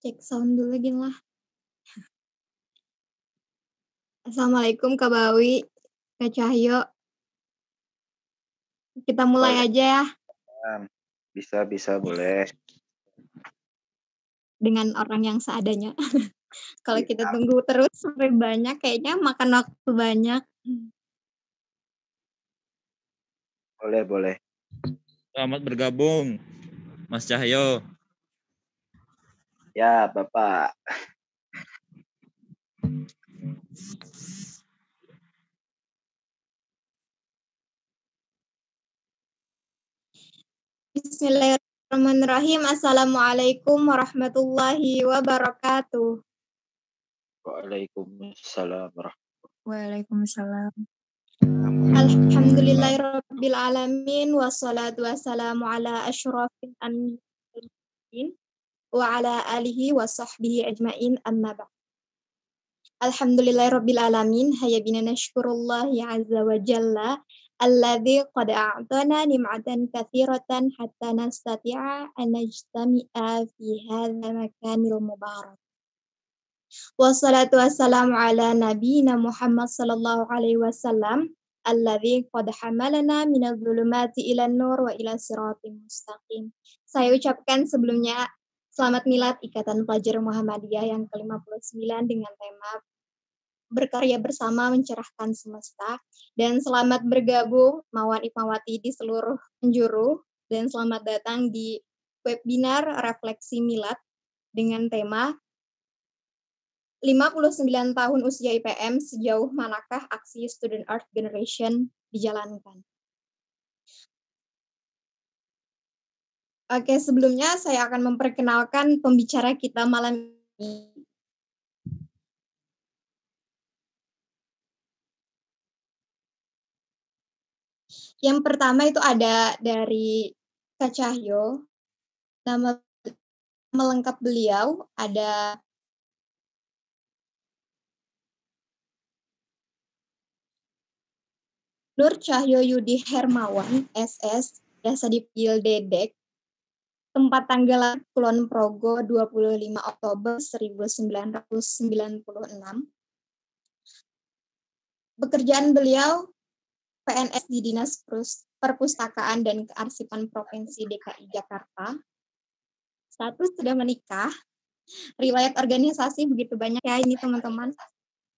Cek sound dulu gini lah. Assalamualaikum Kak Bawi, Kak Cahyo. Kita mulai aja ya Bisa boleh. dengan orang yang seadanya. Kalau kita tunggu terus sampai banyak, kayaknya makan waktu banyak. Boleh. Selamat bergabung, Mas Cahyo. Ya, Bapak. Bismillahirrahmanirrahim. Assalamualaikum warahmatullahi wabarakatuh. Waalaikumsalam. Waalaikumsalam. Alhamdulillahirabbil alamin wassalatu wassalamu ala asyrafil anbiya'i wa ala alihi wa sahbihi ajmain amma ba'd. Alhamdulillahirabbil alamin, hayya bina nashkurullahi azza wa jalla alladzi qad a'tana nim'atan katsiratan hatta nastati'a an najtami'a fi hadzal makanil mubarak. Wassalatu wassalamu ala nabiyyina Muhammad sallallahu alaihi wasallam alladzi qad hamalana minadh dhulumati ilan nur wa ila siratim mustaqim. Saya ucapkan sebelumnya selamat milad Ikatan Pelajar Muhammadiyah yang ke-59 dengan tema berkarya bersama mencerahkan semesta, dan selamat bergabung Mawar Ipmawati di seluruh penjuru, dan selamat datang di webinar Refleksi Milad dengan tema 59 tahun usia IPM, sejauh manakah aksi Student Art Generation dijalankan. Oke, sebelumnya saya akan memperkenalkan pembicara kita malam ini. Yang pertama itu ada dari Kak Cahyo. Nama lengkap beliau ada Nur Cahyo Yudi Hermawan, SS, biasa dipanggil Dedek. Tempat tanggal Kulon Progo 25 Oktober 1996. Pekerjaan beliau PNS di Dinas Perpustakaan dan Kearsipan Provinsi DKI Jakarta. Status sudah menikah. Riwayat organisasi begitu banyak ya ini teman-teman.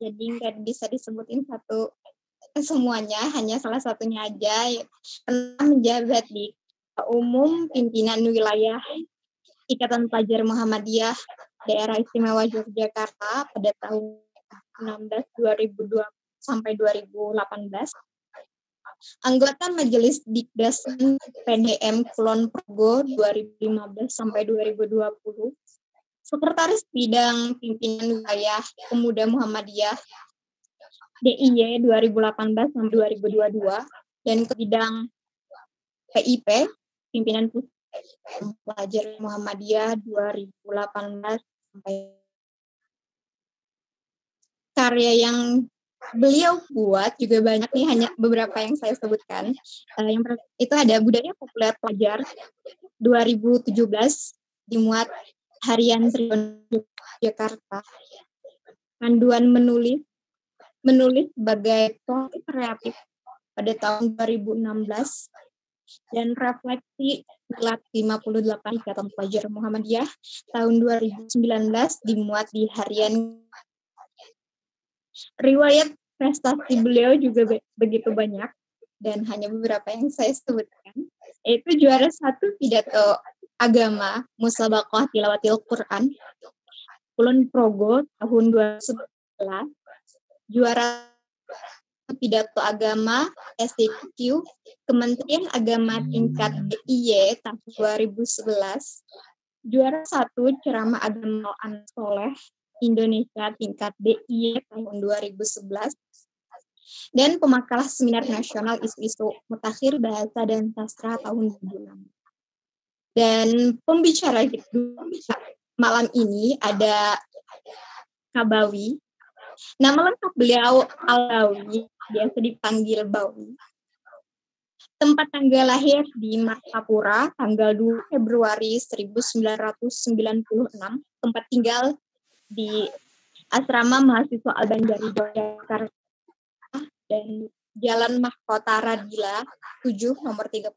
Jadi nggak bisa disebutin satu semuanya, hanya salah satunya aja. Pernah menjabat di Umum Pimpinan Wilayah Ikatan Pelajar Muhammadiyah Daerah Istimewa Yogyakarta pada tahun 2002 sampai 2018. Anggota Majelis Dikdas PDM Kulon Progo 2015 sampai 2020. Sekretaris Bidang Pimpinan Wilayah Pemuda Muhammadiyah DIY 2018 sampai 2022, dan ke bidang PIP Pimpinan Pelajar Muhammadiyah 2018 sampai. Karya yang beliau buat juga banyak nih, hanya beberapa yang saya sebutkan. Yang itu ada Budaya Populer Pelajar 2017 dimuat Harian Tribun Jakarta. Panduan menulis sebagai proses kreatif pada tahun 2016, dan Refleksi Milad 58 Ikatan Pelajar Muhammadiyah tahun 2019 dimuat di Harian. Riwayat prestasi beliau juga begitu banyak, dan hanya beberapa yang saya sebutkan, yaitu juara 1 pidato agama Musabaqah Tilawatil Quran Kulon Progo tahun 2011, juara pidato agama STQ Kementerian Agama tingkat DIY tahun 2011, juara 1 ceramah agama anak soleh Indonesia tingkat DIY tahun 2011, dan pemakalah seminar nasional isu-isu mutakhir bahasa dan sastra tahun 2006. Dan pembicara malam ini ada Kak Bawi. Nama lengkap beliau Al-Bawi, biasa dipanggil Bawi. Tempat tanggal lahir di Martapura, tanggal 2 Februari 1996. Tempat tinggal di Asrama Mahasiswa Al-Bandari Jakarta dan Jalan Mahkota Radila 7 nomor 33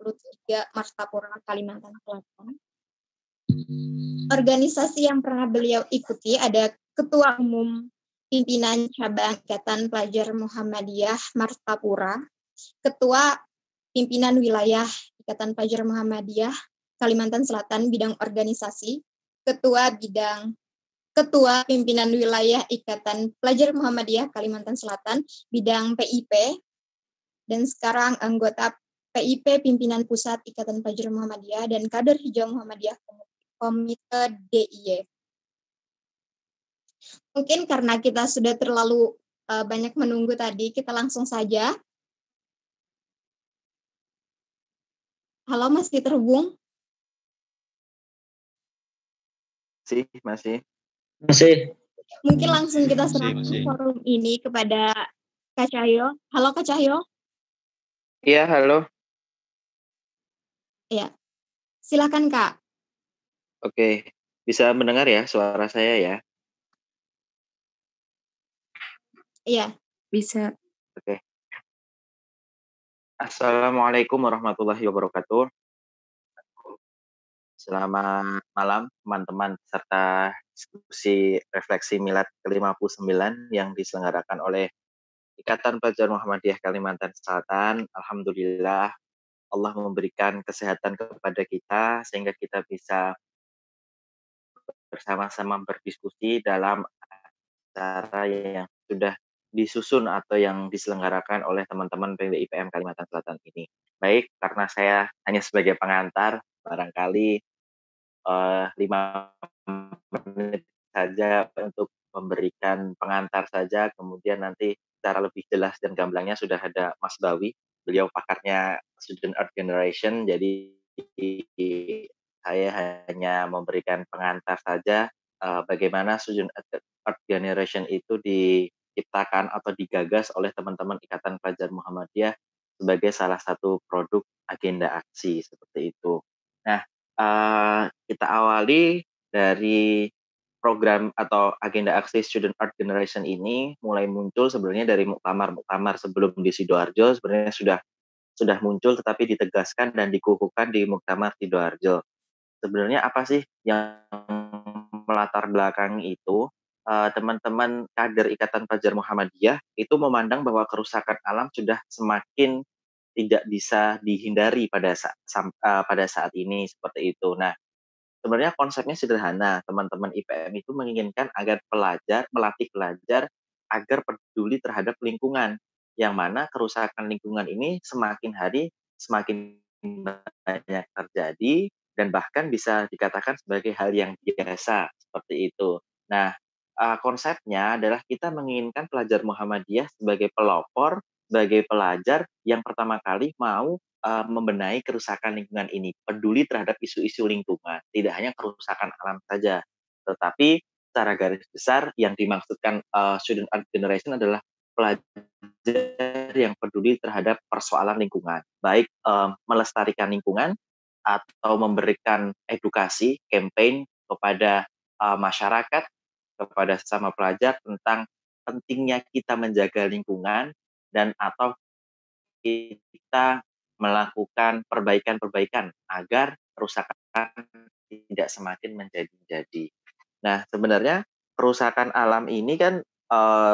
Martapura, Kalimantan Selatan. Organisasi yang pernah beliau ikuti ada Ketua Umum Pimpinan Cabang Ikatan Pelajar Muhammadiyah Martapura, Ketua Pimpinan Wilayah Ikatan Pelajar Muhammadiyah Kalimantan Selatan bidang organisasi, Ketua Pimpinan Wilayah Ikatan Pelajar Muhammadiyah Kalimantan Selatan bidang PIP, dan sekarang anggota PIP Pimpinan Pusat Ikatan Pelajar Muhammadiyah dan kader hijau Muhammadiyah Komite DIY. Mungkin karena kita sudah terlalu banyak menunggu tadi, kita langsung saja. Halo, masih terhubung? Masih. Mungkin langsung kita serahkan forum ini kepada Kak Cahyo. Halo Kak Cahyo. Iya, halo. Ya, silakan Kak. Oke, bisa mendengar ya suara saya ya? Iya. Bisa. Oke. Assalamualaikum warahmatullahi wabarakatuh. Selamat malam teman-teman peserta diskusi refleksi milad ke-59 yang diselenggarakan oleh Ikatan Pelajar Muhammadiyah Kalimantan Selatan. Alhamdulillah Allah memberikan kesehatan kepada kita sehingga kita bisa bersama-sama berdiskusi dalam acara yang sudah disusun atau yang diselenggarakan oleh teman-teman PWIPM Kalimantan Selatan ini. Baik, karena saya hanya sebagai pengantar, barangkali 5 menit saja untuk memberikan pengantar saja, kemudian nanti secara lebih jelas dan gamblangnya sudah ada Mas Bawi, beliau pakarnya Student Art Generation, jadi saya hanya memberikan pengantar saja bagaimana Student Art Generation itu diciptakan atau digagas oleh teman-teman Ikatan Pelajar Muhammadiyah sebagai salah satu produk agenda aksi seperti itu. Nah, kita awali dari program atau agenda aksi Student Art Generation ini mulai muncul sebenarnya dari muktamar sebelum di Sidoarjo, sebenarnya sudah muncul tetapi ditegaskan dan dikukuhkan di muktamar Sidoarjo. Sebenarnya apa sih yang melatar belakangi itu? Teman-teman kader Ikatan Pelajar Muhammadiyah itu memandang bahwa kerusakan alam sudah semakin tidak bisa dihindari pada saat ini seperti itu. Nah, sebenarnya konsepnya sederhana. Teman-teman IPM itu menginginkan agar melatih pelajar agar peduli terhadap lingkungan, yang mana kerusakan lingkungan ini semakin hari semakin banyak terjadi dan bahkan bisa dikatakan sebagai hal yang biasa seperti itu. Nah, konsepnya adalah kita menginginkan pelajar Muhammadiyah sebagai pelopor, sebagai pelajar yang pertama kali mau membenahi kerusakan lingkungan ini, peduli terhadap isu-isu lingkungan, tidak hanya kerusakan alam saja, tetapi secara garis besar yang dimaksudkan Student Art Generation adalah pelajar yang peduli terhadap persoalan lingkungan, baik melestarikan lingkungan atau memberikan edukasi, campaign kepada masyarakat, kepada sesama pelajar tentang pentingnya kita menjaga lingkungan dan atau kita melakukan perbaikan-perbaikan agar kerusakan tidak semakin menjadi-jadi. Nah, sebenarnya kerusakan alam ini kan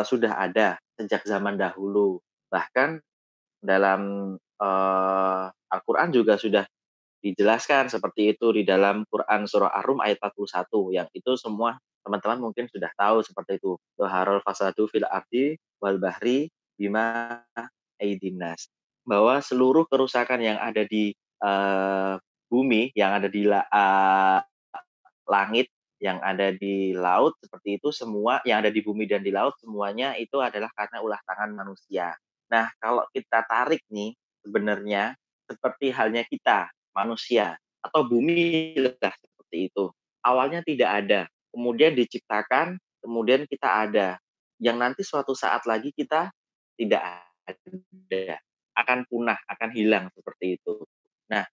sudah ada sejak zaman dahulu. Bahkan dalam Al-Quran juga sudah dijelaskan seperti itu di dalam Quran surah Ar-Rum ayat 41, yang itu semua teman-teman mungkin sudah tahu seperti itu. Dhaharul fasadu fil ardi wal bahri bima aidinas. Bahwa seluruh kerusakan yang ada di bumi, yang ada di langit, yang ada di laut, seperti itu semua, yang ada di bumi dan di laut, semuanya itu adalah karena ulah tangan manusia. Nah, kalau kita tarik nih, sebenarnya seperti halnya kita, manusia, atau bumi lah seperti itu. Awalnya tidak ada, kemudian diciptakan, kemudian kita ada. Yang nanti suatu saat lagi kita tidak ada. akan punah, akan hilang seperti itu. Nah,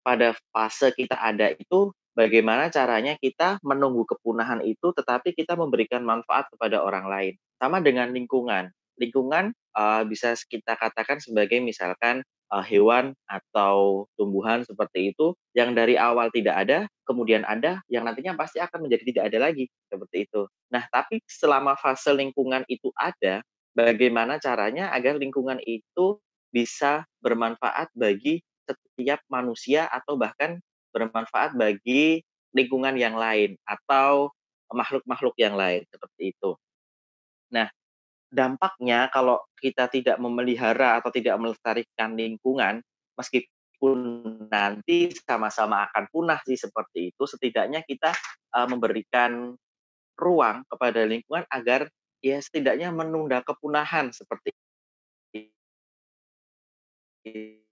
pada fase kita ada itu, bagaimana caranya kita menunggu kepunahan itu, tetapi kita memberikan manfaat kepada orang lain. Sama dengan lingkungan. Lingkungan bisa kita katakan sebagai misalkan hewan atau tumbuhan seperti itu, yang dari awal tidak ada, kemudian ada, yang nantinya pasti akan menjadi tidak ada lagi, seperti itu. Nah, tapi selama fase lingkungan itu ada, bagaimana caranya agar lingkungan itu bisa bermanfaat bagi setiap manusia atau bahkan bermanfaat bagi lingkungan yang lain atau makhluk-makhluk yang lain seperti itu. Nah, dampaknya kalau kita tidak memelihara atau tidak melestarikan lingkungan, meskipun nanti sama-sama akan punah sih seperti itu, setidaknya kita memberikan ruang kepada lingkungan agar ya setidaknya menunda kepunahan seperti itu.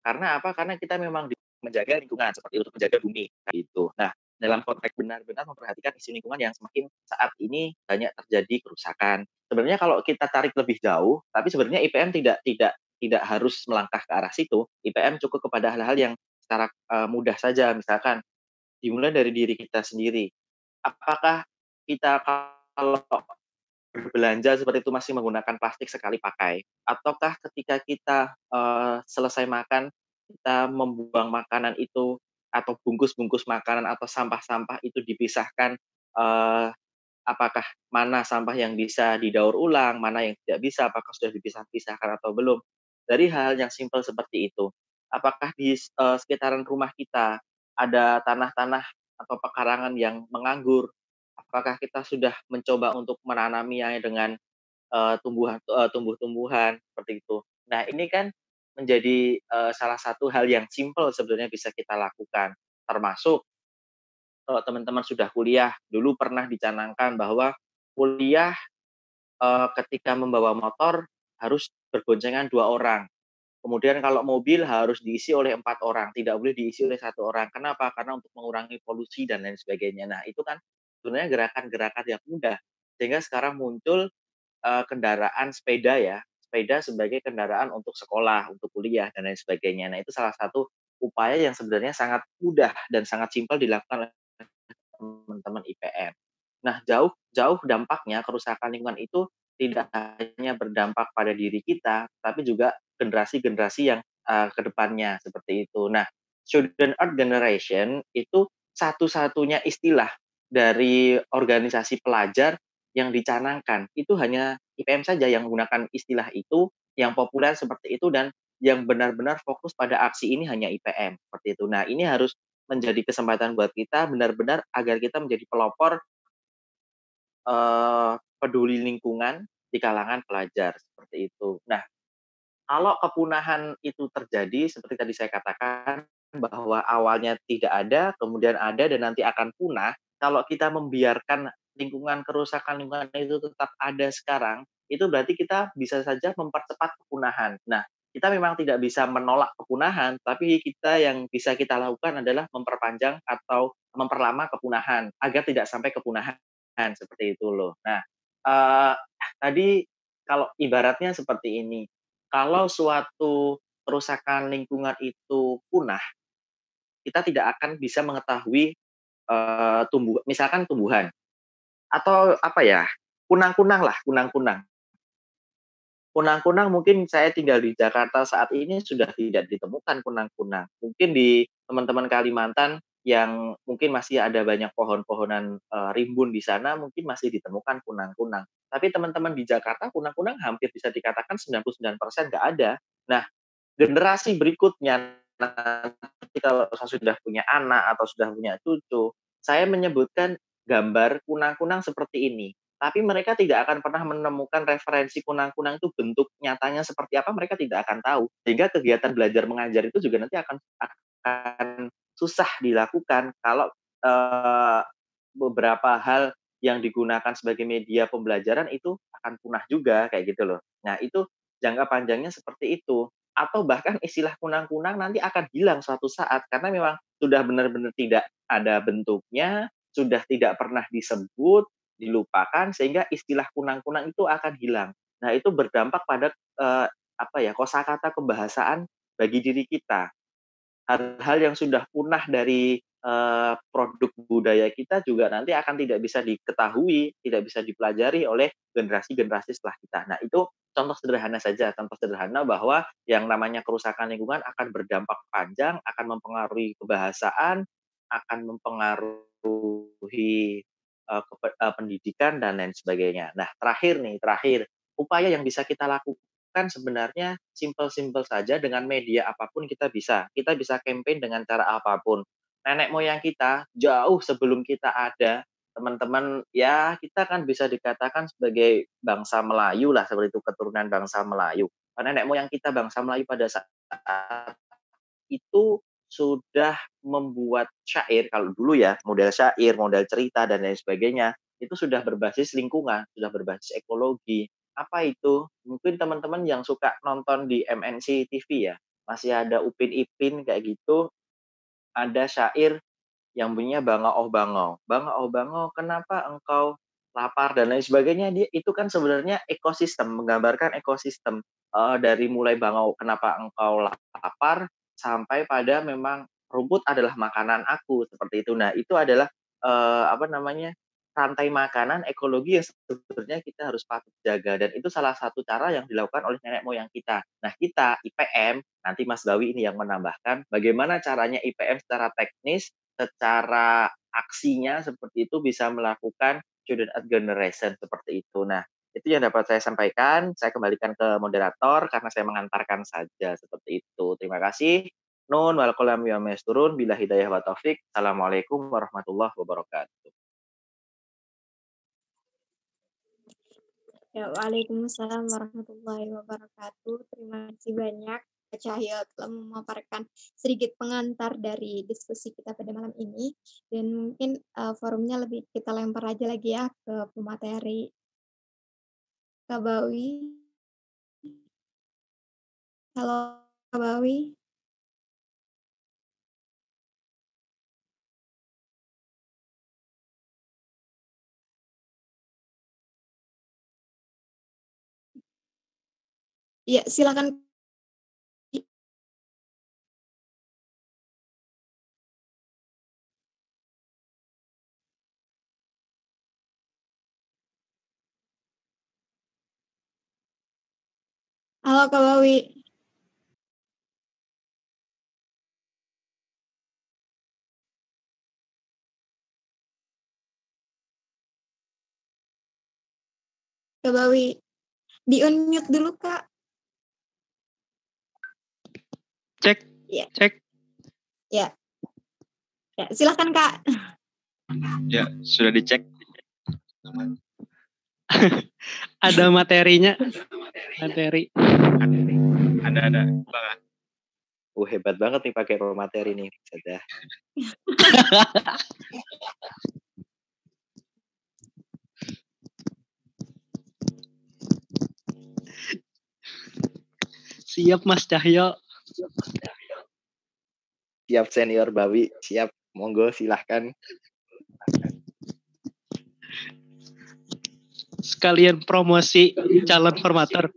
Karena apa? Karena kita memang menjaga lingkungan seperti untuk menjaga bumi gitu. Nah, dalam konteks benar-benar memperhatikan isu lingkungan yang semakin saat ini banyak terjadi kerusakan. Sebenarnya kalau kita tarik lebih jauh, tapi sebenarnya IPM tidak harus melangkah ke arah situ. IPM cukup kepada hal-hal yang secara mudah saja, misalkan dimulai dari diri kita sendiri. Apakah kita kalau berbelanja seperti itu masih menggunakan plastik sekali pakai? Ataukah ketika kita selesai makan, kita membuang makanan itu atau bungkus-bungkus makanan atau sampah-sampah itu dipisahkan, eee, apakah mana sampah yang bisa didaur ulang, mana yang tidak bisa, apakah sudah dipisah-pisahkan atau belum? Dari hal yang simpel seperti itu. Apakah di sekitaran rumah kita ada tanah-tanah atau pekarangan yang menganggur? Apakah kita sudah mencoba untuk menanaminya dengan tumbuh-tumbuhan seperti itu. Nah, ini kan menjadi salah satu hal yang simpel sebenarnya bisa kita lakukan. Termasuk kalau teman-teman sudah kuliah, dulu pernah dicanangkan bahwa kuliah ketika membawa motor harus berboncengan 2 orang. Kemudian kalau mobil harus diisi oleh 4 orang, tidak boleh diisi oleh 1 orang. Kenapa? Karena untuk mengurangi polusi dan lain sebagainya. Nah, itu kan sebenarnya gerakan-gerakan yang mudah. Sehingga sekarang muncul kendaraan sepeda ya, sepeda sebagai kendaraan untuk sekolah, untuk kuliah, dan lain sebagainya. Nah, itu salah satu upaya yang sebenarnya sangat mudah dan sangat simpel dilakukan oleh teman-teman IPM. Nah, jauh dampaknya kerusakan lingkungan itu tidak hanya berdampak pada diri kita, tapi juga generasi-generasi yang ke depannya, seperti itu. Nah, Student Earth Generation itu satu-satunya istilah dari organisasi pelajar yang dicanangkan. Itu hanya IPM saja yang menggunakan istilah itu, yang populer seperti itu, dan yang benar-benar fokus pada aksi ini hanya IPM, seperti itu. Nah, ini harus menjadi kesempatan buat kita benar-benar agar kita menjadi pelopor peduli lingkungan di kalangan pelajar, seperti itu. Nah, kalau kepunahan itu terjadi seperti tadi saya katakan bahwa awalnya tidak ada, kemudian ada dan nanti akan punah, kalau kita membiarkan kerusakan lingkungan itu tetap ada sekarang, itu berarti kita bisa saja mempercepat kepunahan. Nah, kita memang tidak bisa menolak kepunahan, tapi kita yang bisa kita lakukan adalah memperpanjang atau memperlama kepunahan agar tidak sampai kepunahan, seperti itu loh. Nah, eee, tadi kalau ibaratnya seperti ini, kalau suatu kerusakan lingkungan itu punah, kita tidak akan bisa mengetahui, misalkan tumbuhan atau apa ya, kunang-kunang lah, kunang-kunang. Kunang-kunang mungkin saya tinggal di Jakarta saat ini sudah tidak ditemukan kunang-kunang. Mungkin di teman-teman Kalimantan yang mungkin masih ada banyak pohon-pohonan, rimbun di sana, mungkin masih ditemukan kunang-kunang. Tapi teman-teman di Jakarta, kunang-kunang hampir bisa dikatakan 99% nggak ada. Nah, generasi berikutnya nanti kalau saya sudah punya anak atau sudah punya cucu, saya menyebutkan gambar kunang-kunang seperti ini. Tapi mereka tidak akan pernah menemukan referensi kunang-kunang itu bentuk nyatanya seperti apa, mereka tidak akan tahu. Sehingga kegiatan belajar mengajar itu juga nanti akan susah dilakukan kalau beberapa hal yang digunakan sebagai media pembelajaran itu akan punah juga kayak gitu loh. Nah, itu jangka panjangnya seperti itu. atau bahkan istilah kunang-kunang nanti akan hilang suatu saat karena memang sudah benar-benar tidak ada bentuknya, sudah tidak pernah disebut, dilupakan sehingga istilah kunang-kunang itu akan hilang. Nah, itu berdampak pada kosakata kebahasaan bagi diri kita. Hal-hal yang sudah punah dari produk budaya kita juga nanti akan tidak bisa diketahui, tidak bisa dipelajari oleh generasi-generasi setelah kita. Nah, itu contoh sederhana saja, contoh sederhana bahwa yang namanya kerusakan lingkungan akan berdampak panjang, akan mempengaruhi kebahasaan, akan mempengaruhi pendidikan dan lain sebagainya. Nah, terakhir, upaya yang bisa kita lakukan kan sebenarnya simpel-simpel saja dengan media apapun kita bisa. Kita bisa campaign dengan cara apapun. Nenek moyang kita jauh sebelum kita ada, teman-teman, ya kita kan bisa dikatakan sebagai bangsa Melayu lah, seperti itu keturunan bangsa Melayu. Nenek moyang kita bangsa Melayu pada saat itu sudah membuat syair, kalau dulu ya, model syair, model cerita, dan lain sebagainya, itu sudah berbasis lingkungan, sudah berbasis ekologi. Apa itu? Mungkin teman-teman yang suka nonton di MNC TV ya, masih ada Upin Ipin kayak gitu, ada syair yang bunyinya bangau oh bangau. Bangau oh bangau, kenapa engkau lapar dan lain sebagainya. Dia itu kan sebenarnya ekosistem, menggambarkan ekosistem dari mulai bangau kenapa engkau lapar sampai pada memang rumput adalah makanan aku seperti itu. Nah, itu adalah rantai makanan ekologi yang sebenarnya kita harus patut jaga dan itu salah satu cara yang dilakukan oleh nenek moyang kita. Nah, kita IPM, nanti Mas Bawi ini yang menambahkan bagaimana caranya IPM secara teknis, secara aksinya seperti itu bisa melakukan student art generation seperti itu. Nah, itu yang dapat saya sampaikan. Saya kembalikan ke moderator karena saya mengantarkan saja seperti itu. Terima kasih. Nun wal qalam wa masturun bila hidayah wa taufik. Assalamualaikum warahmatullahi wabarakatuh. Ya, waalaikumsalam warahmatullahi wabarakatuh. Terima kasih banyak Kak Cahyo telah memaparkan sedikit pengantar dari diskusi kita pada malam ini. Dan mungkin forumnya lebih kita lempar aja lagi ya ke pemateri. Kak Bawi. Halo Kak Bawi. Ya, silakan. Halo Kak Bawi. Kak Bawi, di-unmute dulu Kak. Cek. Ya. Cek. Ya. Ya, silakan Kak. Ya, sudah dicek. Ada materinya. Materi. Ada. Bang. Hebat banget nih pakai materi nih. Saja. Siap Mas Cahyo. Siap senior Bawi, siap. Monggo silahkan. Sekalian promosi calon formator.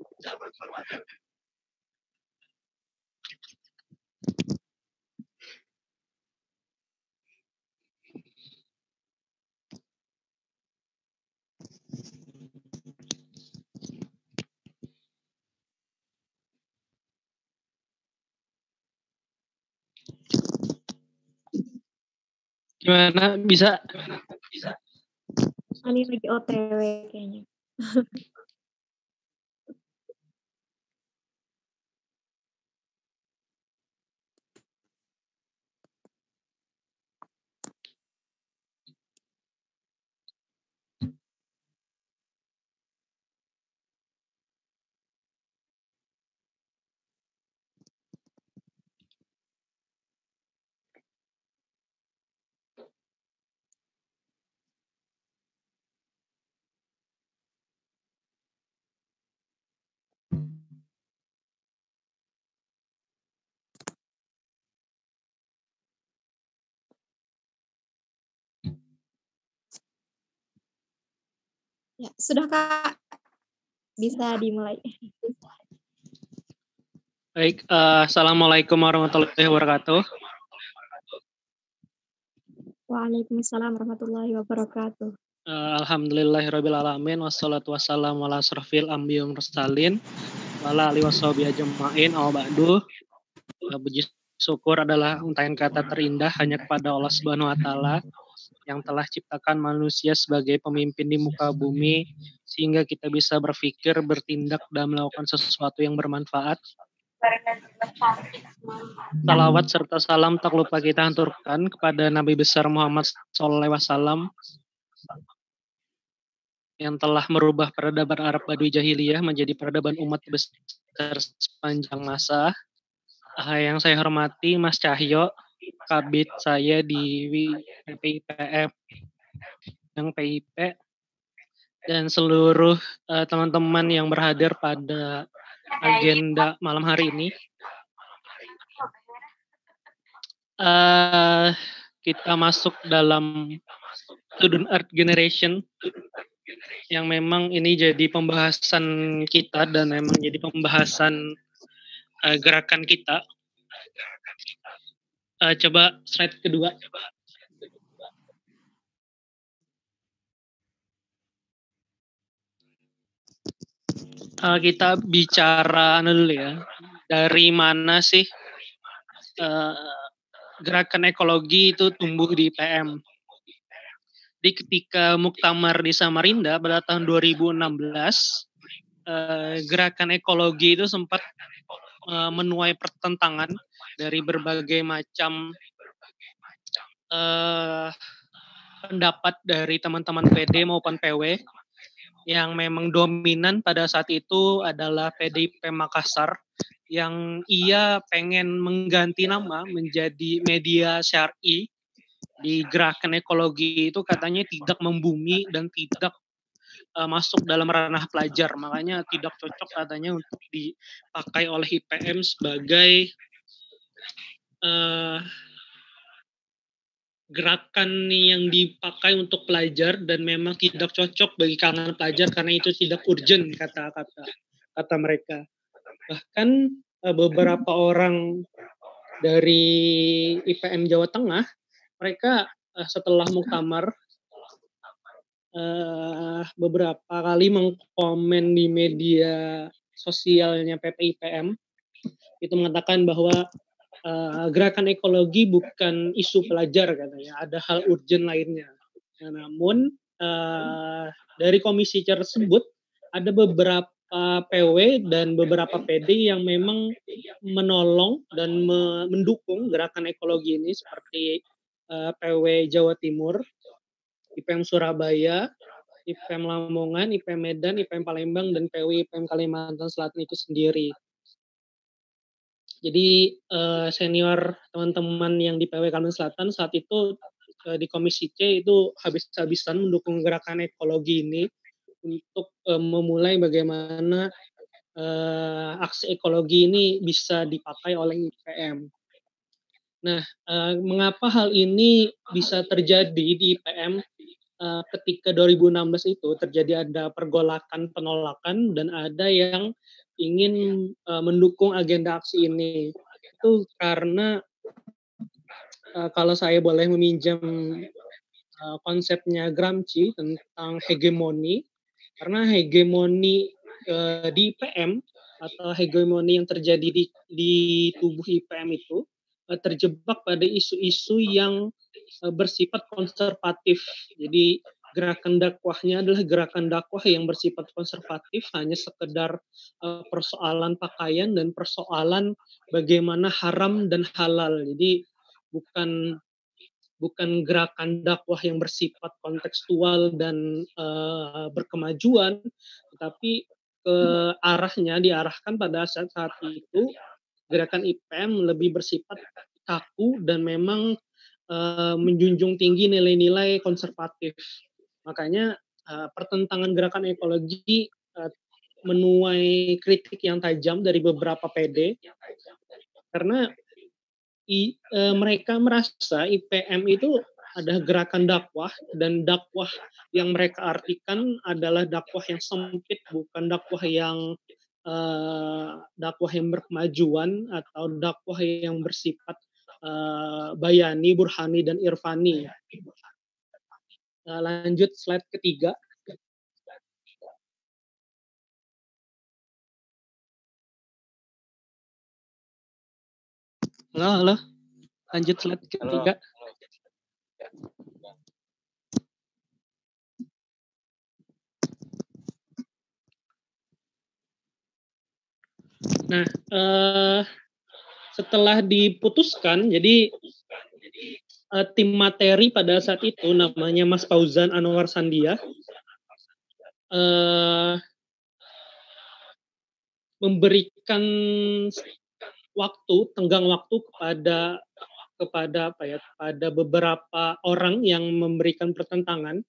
Gimana? Bisa? Ini lagi OTW kayaknya. Ya, sudah Kak, bisa dimulai. Baik, Assalamualaikum warahmatullahi wabarakatuh. Waalaikumsalam warahmatullahi wabarakatuh. Alhamdulillahirrabbilalamin. Wassalatu wassalamu ala asrofil anbiya wal mursalin wa ala alihi washabihi ajma'in. Amma ba'du. Puji syukur adalah untayan kata terindah hanya kepada Allah Subhanahu wa taala yang telah ciptakan manusia sebagai pemimpin di muka bumi sehingga kita bisa berpikir, bertindak dan melakukan sesuatu yang bermanfaat. Salawat serta salam tak lupa kita haturkan kepada Nabi besar Muhammad SAW yang telah merubah peradaban Arab Badui Jahiliyah menjadi peradaban umat besar sepanjang masa. Yang saya hormati Mas Cahyo, kabit saya di PIPM yang PIP, dan seluruh teman-teman yang berhadir pada agenda malam hari ini. Kita masuk dalam Student Art Generation yang memang ini jadi pembahasan kita dan memang jadi pembahasan gerakan kita. Coba slide kedua. Kita bicara dulu ya. Dari mana sih gerakan ekologi itu tumbuh di IPM? Di ketika Muktamar di Samarinda pada tahun 2016, gerakan ekologi itu sempat menuai pertentangan dari berbagai macam pendapat dari teman-teman PD maupun PW. Yang memang dominan pada saat itu adalah PDIP Makassar yang ia pengen mengganti nama menjadi media syar'i di gerakan ekologi itu katanya tidak membumi dan tidak masuk dalam ranah pelajar, makanya tidak cocok katanya untuk dipakai oleh IPM sebagai gerakan yang dipakai untuk pelajar dan memang tidak cocok bagi kalangan pelajar karena itu tidak urgent kata mereka. Bahkan beberapa orang dari IPM Jawa Tengah mereka setelah muktamar beberapa kali mengkomen di media sosialnya PPIPM itu mengatakan bahwa gerakan ekologi bukan isu pelajar katanya, ada hal urgent lainnya. Nah, namun dari komisi tersebut ada beberapa PW dan beberapa PD yang memang menolong dan mendukung gerakan ekologi ini seperti PW Jawa Timur, IPM Surabaya, IPM Lamongan, IPM Medan, IPM Palembang, dan PW IPM Kalimantan Selatan itu sendiri. Jadi senior teman-teman yang di PW Kalimantan Selatan saat itu di Komisi C itu habis-habisan mendukung gerakan ekologi ini untuk memulai bagaimana aksi ekologi ini bisa dipakai oleh IPM. Nah, mengapa hal ini bisa terjadi di IPM ketika 2016 itu terjadi ada pergolakan penolakan dan ada yang ingin mendukung agenda aksi ini. Itu karena kalau saya boleh meminjam konsepnya Gramsci tentang hegemoni, karena hegemoni di IPM atau hegemoni yang terjadi di tubuh IPM itu terjebak pada isu-isu yang bersifat konservatif. Jadi gerakan dakwahnya adalah gerakan dakwah yang bersifat konservatif, hanya sekedar persoalan pakaian dan persoalan bagaimana haram dan halal. Jadi bukan gerakan dakwah yang bersifat kontekstual dan berkemajuan, tetapi arahnya diarahkan pada saat itu gerakan IPM lebih bersifat kaku dan memang menjunjung tinggi nilai-nilai konservatif. Makanya pertentangan gerakan ekologi menuai kritik yang tajam dari beberapa PD karena mereka merasa IPM itu ada gerakan dakwah, dan dakwah yang mereka artikan adalah dakwah yang sempit, bukan dakwah yang berkemajuan atau dakwah yang bersifat bayani, burhani, dan irfani. Lanjut slide ketiga. Halo. Lanjut slide ketiga. Nah, setelah diputuskan, jadi tim materi pada saat itu namanya Mas Fauzan Anwar Sandia memberikan tenggang waktu kepada beberapa orang yang memberikan pertentangan.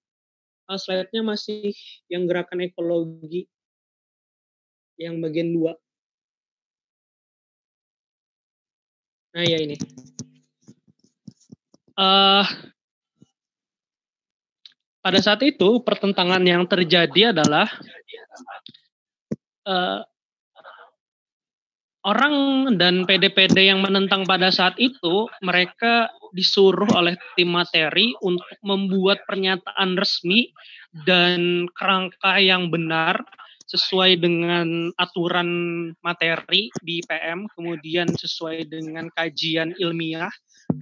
Slide-nya masih yang gerakan ekologi yang bagian 2. Nah ya ini. Pada saat itu pertentangan yang terjadi adalah orang dan PD-PD yang menentang pada saat itu, mereka disuruh oleh tim materi untuk membuat pernyataan resmi dan kerangka yang benar sesuai dengan aturan materi di IPM, kemudian sesuai dengan kajian ilmiah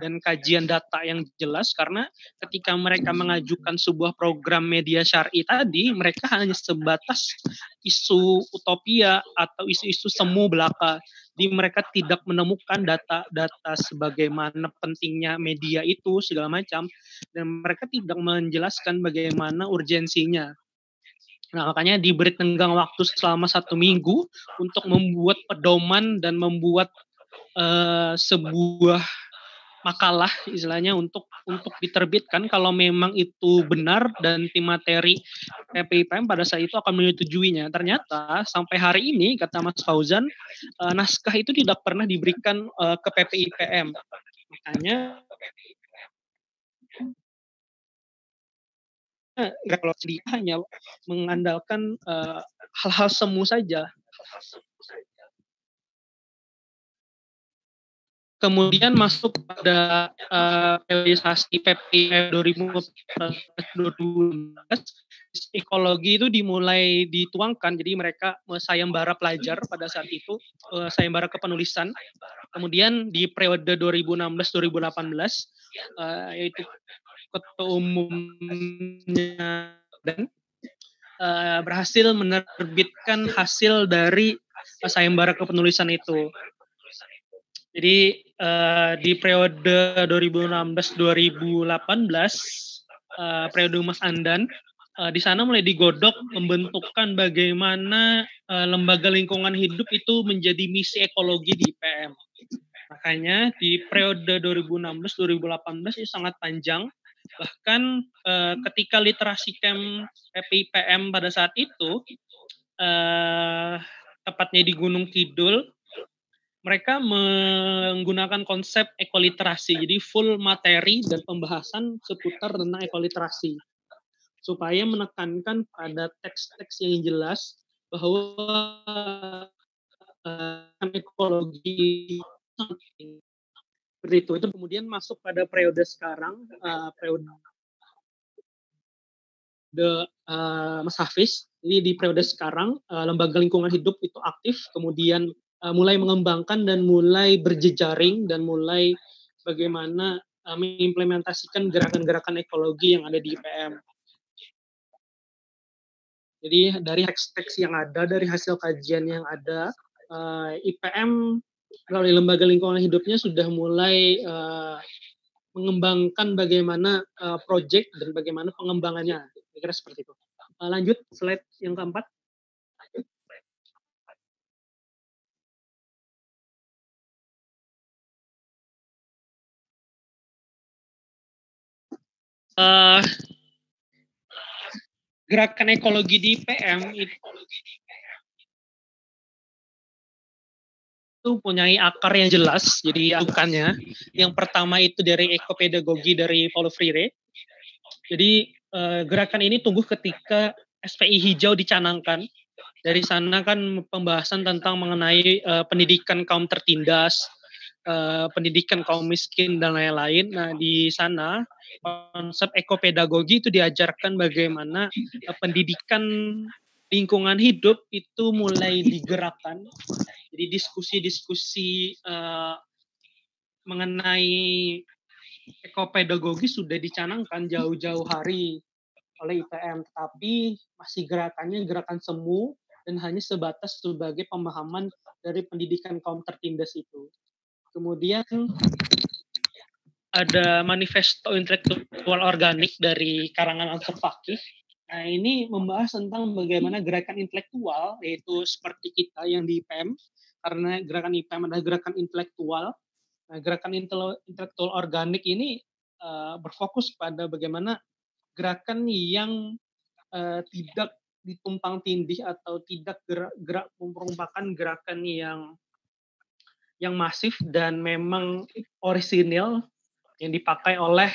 dan kajian data yang jelas, karena ketika mereka mengajukan sebuah program media syar'i tadi, mereka hanya sebatas isu utopia atau isu-isu semu belaka. Jadi mereka tidak menemukan data-data sebagaimana pentingnya media itu segala macam, dan mereka tidak menjelaskan bagaimana urgensinya. Nah, makanya diberi tenggang waktu selama 1 minggu untuk membuat pedoman dan membuat sebuah makalah istilahnya untuk diterbitkan kalau memang itu benar dan tim materi PPIPM pada saat itu akan menyetujuinya. Ternyata sampai hari ini, kata Mas Fauzan, naskah itu tidak pernah diberikan ke PPIPM. Makanya kalau dia hanya mengandalkan hal-hal semu saja. Kemudian masuk pada realisasi PPIPM 2012, ekologi itu dimulai dituangkan, jadi mereka sayembara pelajar pada saat itu, sayembara kepenulisan. Kemudian di periode 2016-2018, yaitu ketua umumnya dan berhasil menerbitkan hasil dari sayembara kepenulisan itu. Jadi di periode 2016-2018, periode Mas Andan, di sana mulai digodok membentukkan bagaimana lembaga lingkungan hidup itu menjadi misi ekologi di IPM. Makanya di periode 2016-2018 ini sangat panjang. Bahkan ketika literasi camp PPIPM pada saat itu, tepatnya di Gunung Kidul, mereka menggunakan konsep ekoliterasi, jadi full materi dan pembahasan seputar tentang ekoliterasi, supaya menekankan pada teks-teks yang jelas bahwa ekologi seperti itu. Itu kemudian masuk pada periode sekarang, periode Mas Hafiz. Jadi di periode sekarang lembaga lingkungan hidup itu aktif, kemudian mulai mengembangkan dan mulai berjejaring dan mulai bagaimana mengimplementasikan gerakan-gerakan ekologi yang ada di IPM. Jadi dari teks-teks yang ada, dari hasil kajian yang ada, IPM melalui lembaga lingkungan hidupnya sudah mulai mengembangkan bagaimana proyek dan bagaimana pengembangannya. Kira-kira seperti itu. Lanjut slide yang keempat. Gerakan ekologi di IPM itu itu punya akar yang jelas, jadi atukannya. Yang pertama itu dari ekopedagogi dari Paulo Freire. Jadi gerakan ini tumbuh ketika SPI hijau dicanangkan. Dari sana kan pembahasan tentang mengenai pendidikan kaum tertindas, pendidikan kaum miskin dan lain-lain. Nah, di sana konsep ekopedagogi itu diajarkan bagaimana pendidikan lingkungan hidup itu mulai digerakkan. Jadi diskusi-diskusi mengenai ekopedagogi sudah dicanangkan jauh-jauh hari oleh IPM, tapi masih gerakannya gerakan semu dan hanya sebatas sebagai pemahaman dari pendidikan kaum tertindas itu. Kemudian ada manifesto intelektual organik dari karangan Ansor Fakih. Nah, ini membahas tentang bagaimana gerakan intelektual, yaitu seperti kita yang di IPM, karena gerakan IPM adalah gerakan intelektual. Nah, gerakan intelektual organik ini berfokus pada bagaimana gerakan yang tidak ditumpang tindih atau tidak gerak merupakan gerakan yang masif dan memang orisinil yang dipakai oleh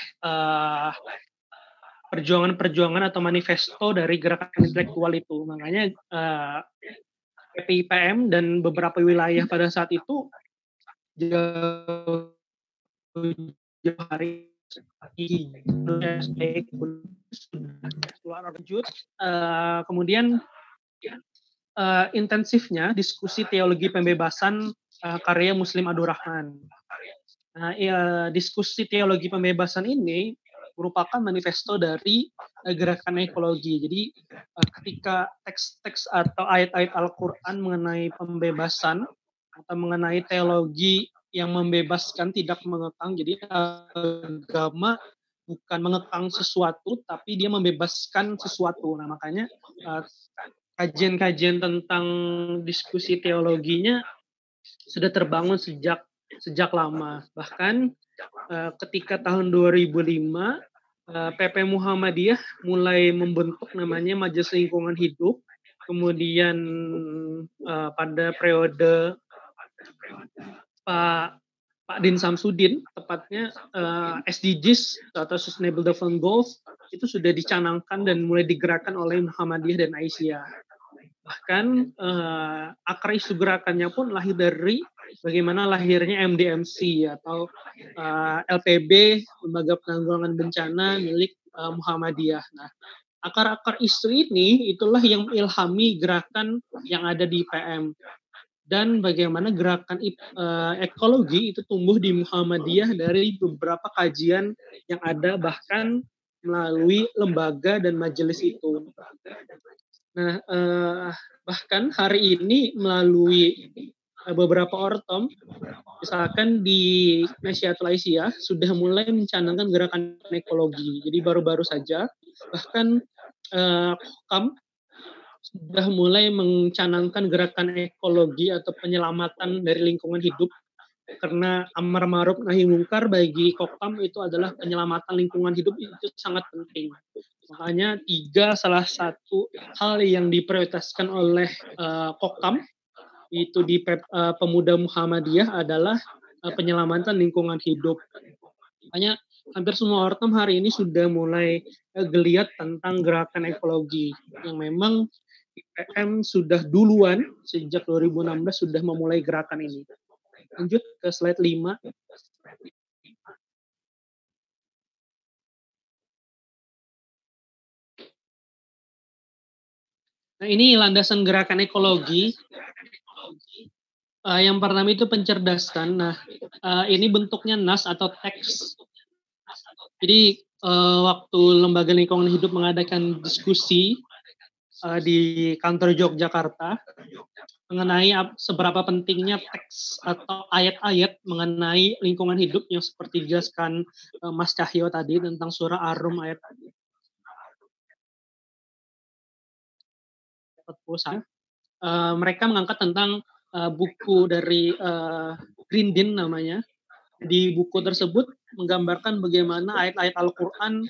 perjuangan-perjuangan atau manifesto dari gerakan intelektual itu. Makanya PPIPM dan beberapa wilayah pada saat itu jauh hari kemudian intensifnya diskusi teologi pembebasan karya Muslim Abdul Rahman. Nah, diskusi teologi pembebasan ini merupakan manifesto dari gerakan ekologi. Jadi ketika teks-teks atau ayat-ayat Al-Quran mengenai pembebasan atau mengenai teologi yang membebaskan, tidak mengekang. Jadi agama bukan mengekang sesuatu, tapi dia membebaskan sesuatu. Nah, makanya kajian-kajian tentang diskusi teologinya sudah terbangun sejak lama. Bahkan ketika tahun 2005 PP Muhammadiyah mulai membentuk namanya Majelis Lingkungan Hidup. Kemudian pada periode Pak Din Samsudin, tepatnya SDGs atau Sustainable Development Goals itu sudah dicanangkan dan mulai digerakkan oleh Muhammadiyah dan Aisyah. Bahkan akar isu gerakannya pun lahir dari bagaimana lahirnya MDMC atau LPB, Lembaga Penanggulangan Bencana milik Muhammadiyah. Nah, akar-akar isu ini itulah yang ilhami gerakan yang ada di IPM. Dan bagaimana gerakan ekologi itu tumbuh di Muhammadiyah dari beberapa kajian yang ada bahkan melalui lembaga dan majelis itu. Nah, bahkan hari ini melalui beberapa ortom, misalkan di Nasyiatul Aisyah sudah mulai mencanangkan gerakan ekologi. Jadi baru-baru saja, bahkan KAM sudah mulai mencanangkan gerakan ekologi atau penyelamatan dari lingkungan hidup, karena amar ma'ruf nahi mungkar bagi Kokam itu adalah penyelamatan lingkungan hidup, itu sangat penting. Makanya salah satu hal yang diprioritaskan oleh Kokam itu di Pemuda Muhammadiyah adalah penyelamatan lingkungan hidup. Makanya hampir semua ortom hari ini sudah mulai geliat tentang gerakan ekologi yang memang IPM sudah duluan sejak 2016 sudah memulai gerakan ini. Lanjut ke slide 5. Nah, ini landasan gerakan ekologi. Yang pertama itu pencerdasan. Nah, ini bentuknya nas atau teks. Jadi waktu Lembaga Lingkungan Hidup mengadakan diskusi di kantor Yogyakarta mengenai seberapa pentingnya teks atau ayat-ayat mengenai lingkungan hidup yang seperti dijelaskan Mas Cahyo tadi tentang surah Ar-Rum ayat 41. Mereka mengangkat tentang buku dari Grindin namanya. Di buku tersebut menggambarkan bagaimana ayat-ayat Al-Quran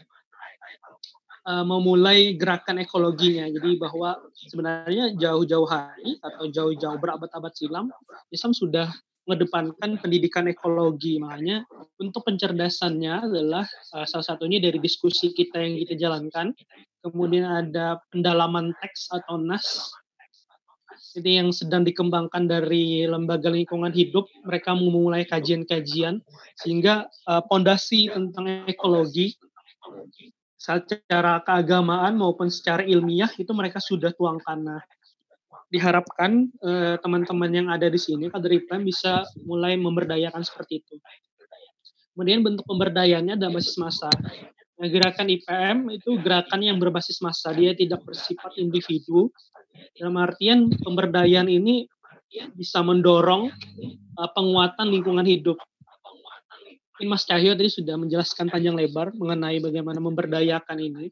memulai gerakan ekologinya. Jadi bahwa sebenarnya jauh-jauh hari atau jauh-jauh berabad-abad silam, Islam sudah mengedepankan pendidikan ekologi. Makanya untuk pencerdasannya adalah salah satunya dari diskusi kita yang kita jalankan. Kemudian ada pendalaman teks atau nas. Ini yang sedang dikembangkan dari Lembaga Lingkungan Hidup. Mereka memulai kajian-kajian sehingga pondasi tentang ekologi secara keagamaan maupun secara ilmiah itu mereka sudah tuangkan. Nah, diharapkan teman-teman yang ada di sini kader IPM bisa mulai memberdayakan seperti itu. Kemudian bentuk pemberdayaannya adalah basis massa. Nah, gerakan IPM itu gerakan yang berbasis massa, dia tidak bersifat individu. Dalam artian pemberdayaan ini bisa mendorong penguatan lingkungan hidup. Ini Mas Cahyo tadi sudah menjelaskan panjang lebar mengenai bagaimana memberdayakan ini.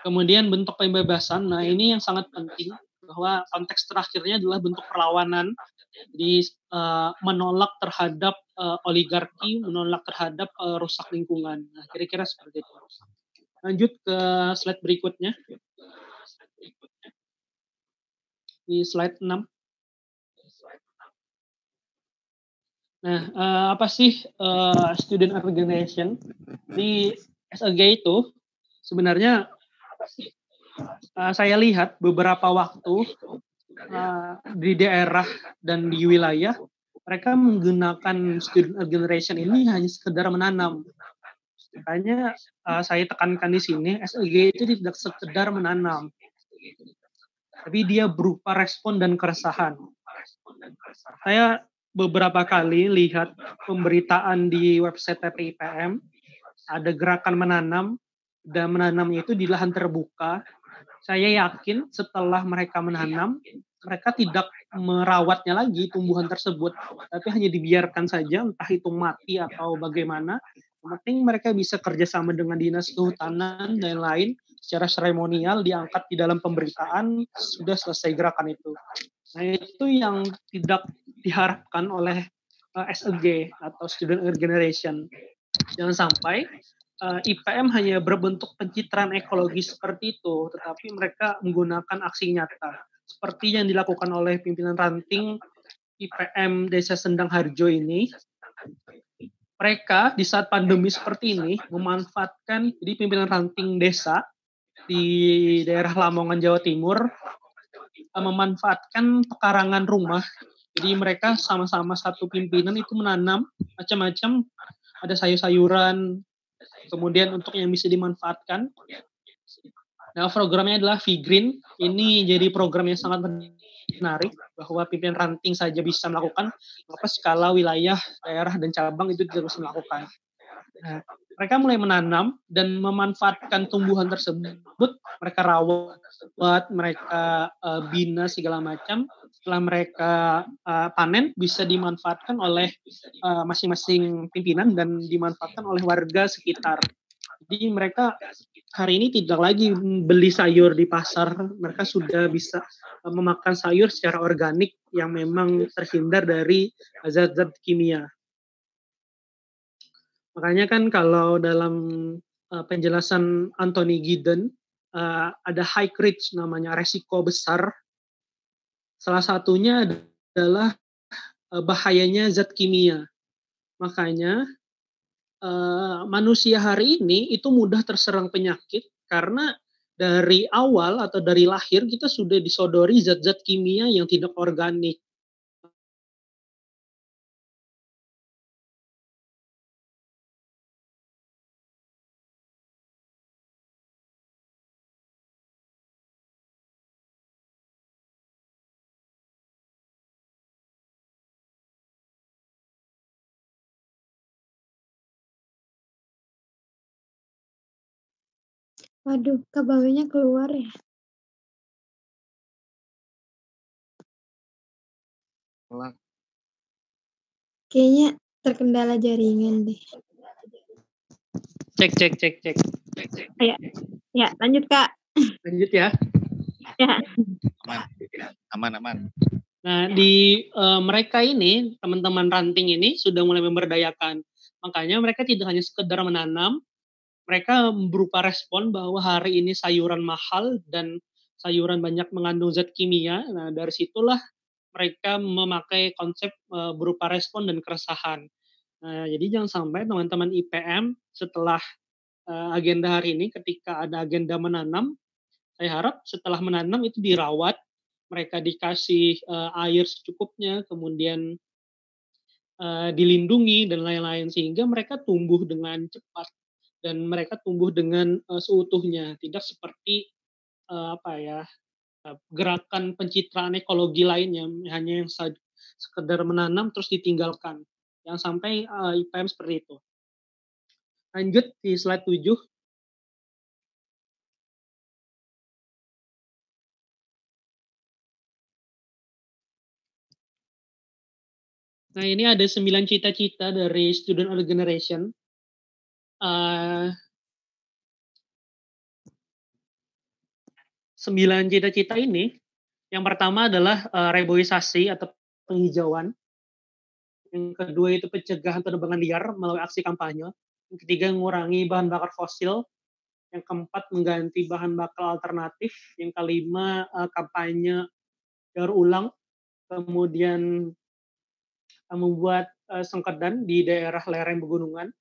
Kemudian bentuk pembebasan, nah ini yang sangat penting, bahwa konteks terakhirnya adalah bentuk perlawanan, jadi menolak terhadap oligarki, menolak terhadap rusak lingkungan. Nah, kira-kira seperti itu. Lanjut ke slide berikutnya. Di slide 6. Nah, apa sih student organization? Di SLG itu sebenarnya saya lihat beberapa waktu di daerah dan di wilayah mereka menggunakan student organization ini hanya sekedar menanam. Makanya saya tekankan di sini SLG itu tidak sekedar menanam, tapi dia berupa respon dan keresahan. Saya beberapa kali lihat pemberitaan di website TPIPM, ada gerakan menanam, dan menanamnya itu di lahan terbuka. Saya yakin setelah mereka menanam, mereka tidak merawatnya lagi tumbuhan tersebut, tapi hanya dibiarkan saja, entah itu mati atau bagaimana. Yang penting mereka bisa kerjasama dengan dinas kehutanan dan lain, secara seremonial diangkat di dalam pemberitaan, sudah selesai gerakan itu. Nah, itu yang tidak diharapkan oleh SLG atau Student Organization. Jangan sampai IPM hanya berbentuk pencitraan ekologi seperti itu, tetapi mereka menggunakan aksi nyata. Seperti yang dilakukan oleh pimpinan ranting IPM Desa Sendang Harjo ini. Mereka di saat pandemi seperti ini memanfaatkan, jadi pimpinan ranting desa di daerah Lamongan, Jawa Timur, memanfaatkan pekarangan rumah. Jadi mereka sama-sama satu pimpinan itu menanam macam-macam, ada sayur-sayuran, kemudian untuk yang bisa dimanfaatkan. Nah, programnya adalah V-Green. Ini jadi program yang sangat menarik, bahwa pimpinan ranting saja bisa melakukan, maka skala wilayah, daerah, dan cabang itu tidak bisa melakukan. Nah, mereka mulai menanam dan memanfaatkan tumbuhan tersebut, mereka rawat, mereka bina segala macam. Setelah mereka panen, bisa dimanfaatkan oleh masing-masing pimpinan dan dimanfaatkan oleh warga sekitar. Jadi mereka hari ini tidak lagi beli sayur di pasar, mereka sudah bisa memakan sayur secara organik yang memang terhindar dari zat-zat kimia. Makanya kan kalau dalam penjelasan Anthony Giddens ada high risk, namanya resiko besar. Salah satunya adalah bahayanya zat kimia. Makanya manusia hari ini itu mudah terserang penyakit karena dari awal atau dari lahir kita sudah disodori zat-zat kimia yang tidak organik. Waduh, Kak Bawinya keluar ya? Kayaknya terkendala jaringan deh. Cek. Ya, lanjut Kak. Lanjut ya. Ya. Aman. Nah, di mereka ini, teman-teman ranting ini sudah mulai memberdayakan. Makanya mereka tidak hanya sekedar menanam, mereka berupa respon bahwa hari ini sayuran mahal dan sayuran banyak mengandung zat kimia. Nah, dari situlah mereka memakai konsep berupa respon dan keresahan. Jadi jangan sampai teman-teman IPM setelah agenda hari ini, ketika ada agenda menanam, saya harap setelah menanam itu dirawat, mereka dikasih air secukupnya, kemudian dilindungi dan lain-lain, sehingga mereka tumbuh dengan cepat dan mereka tumbuh dengan seutuhnya, tidak seperti gerakan pencitraan ekologi lainnya, hanya yang sekedar menanam terus ditinggalkan. Yang sampai IPM seperti itu. Lanjut di slide 7. Nah, ini ada 9 cita-cita dari Student Earth Generation. 9 cita-cita ini, yang pertama adalah reboisasi atau penghijauan. Yang kedua itu pencegahan penebangan liar melalui aksi kampanye. Yang ketiga, mengurangi bahan bakar fosil. Yang keempat, mengganti bahan bakar alternatif. Yang kelima, kampanye daur ulang. Kemudian membuat sengkedan di daerah lereng pegunungan.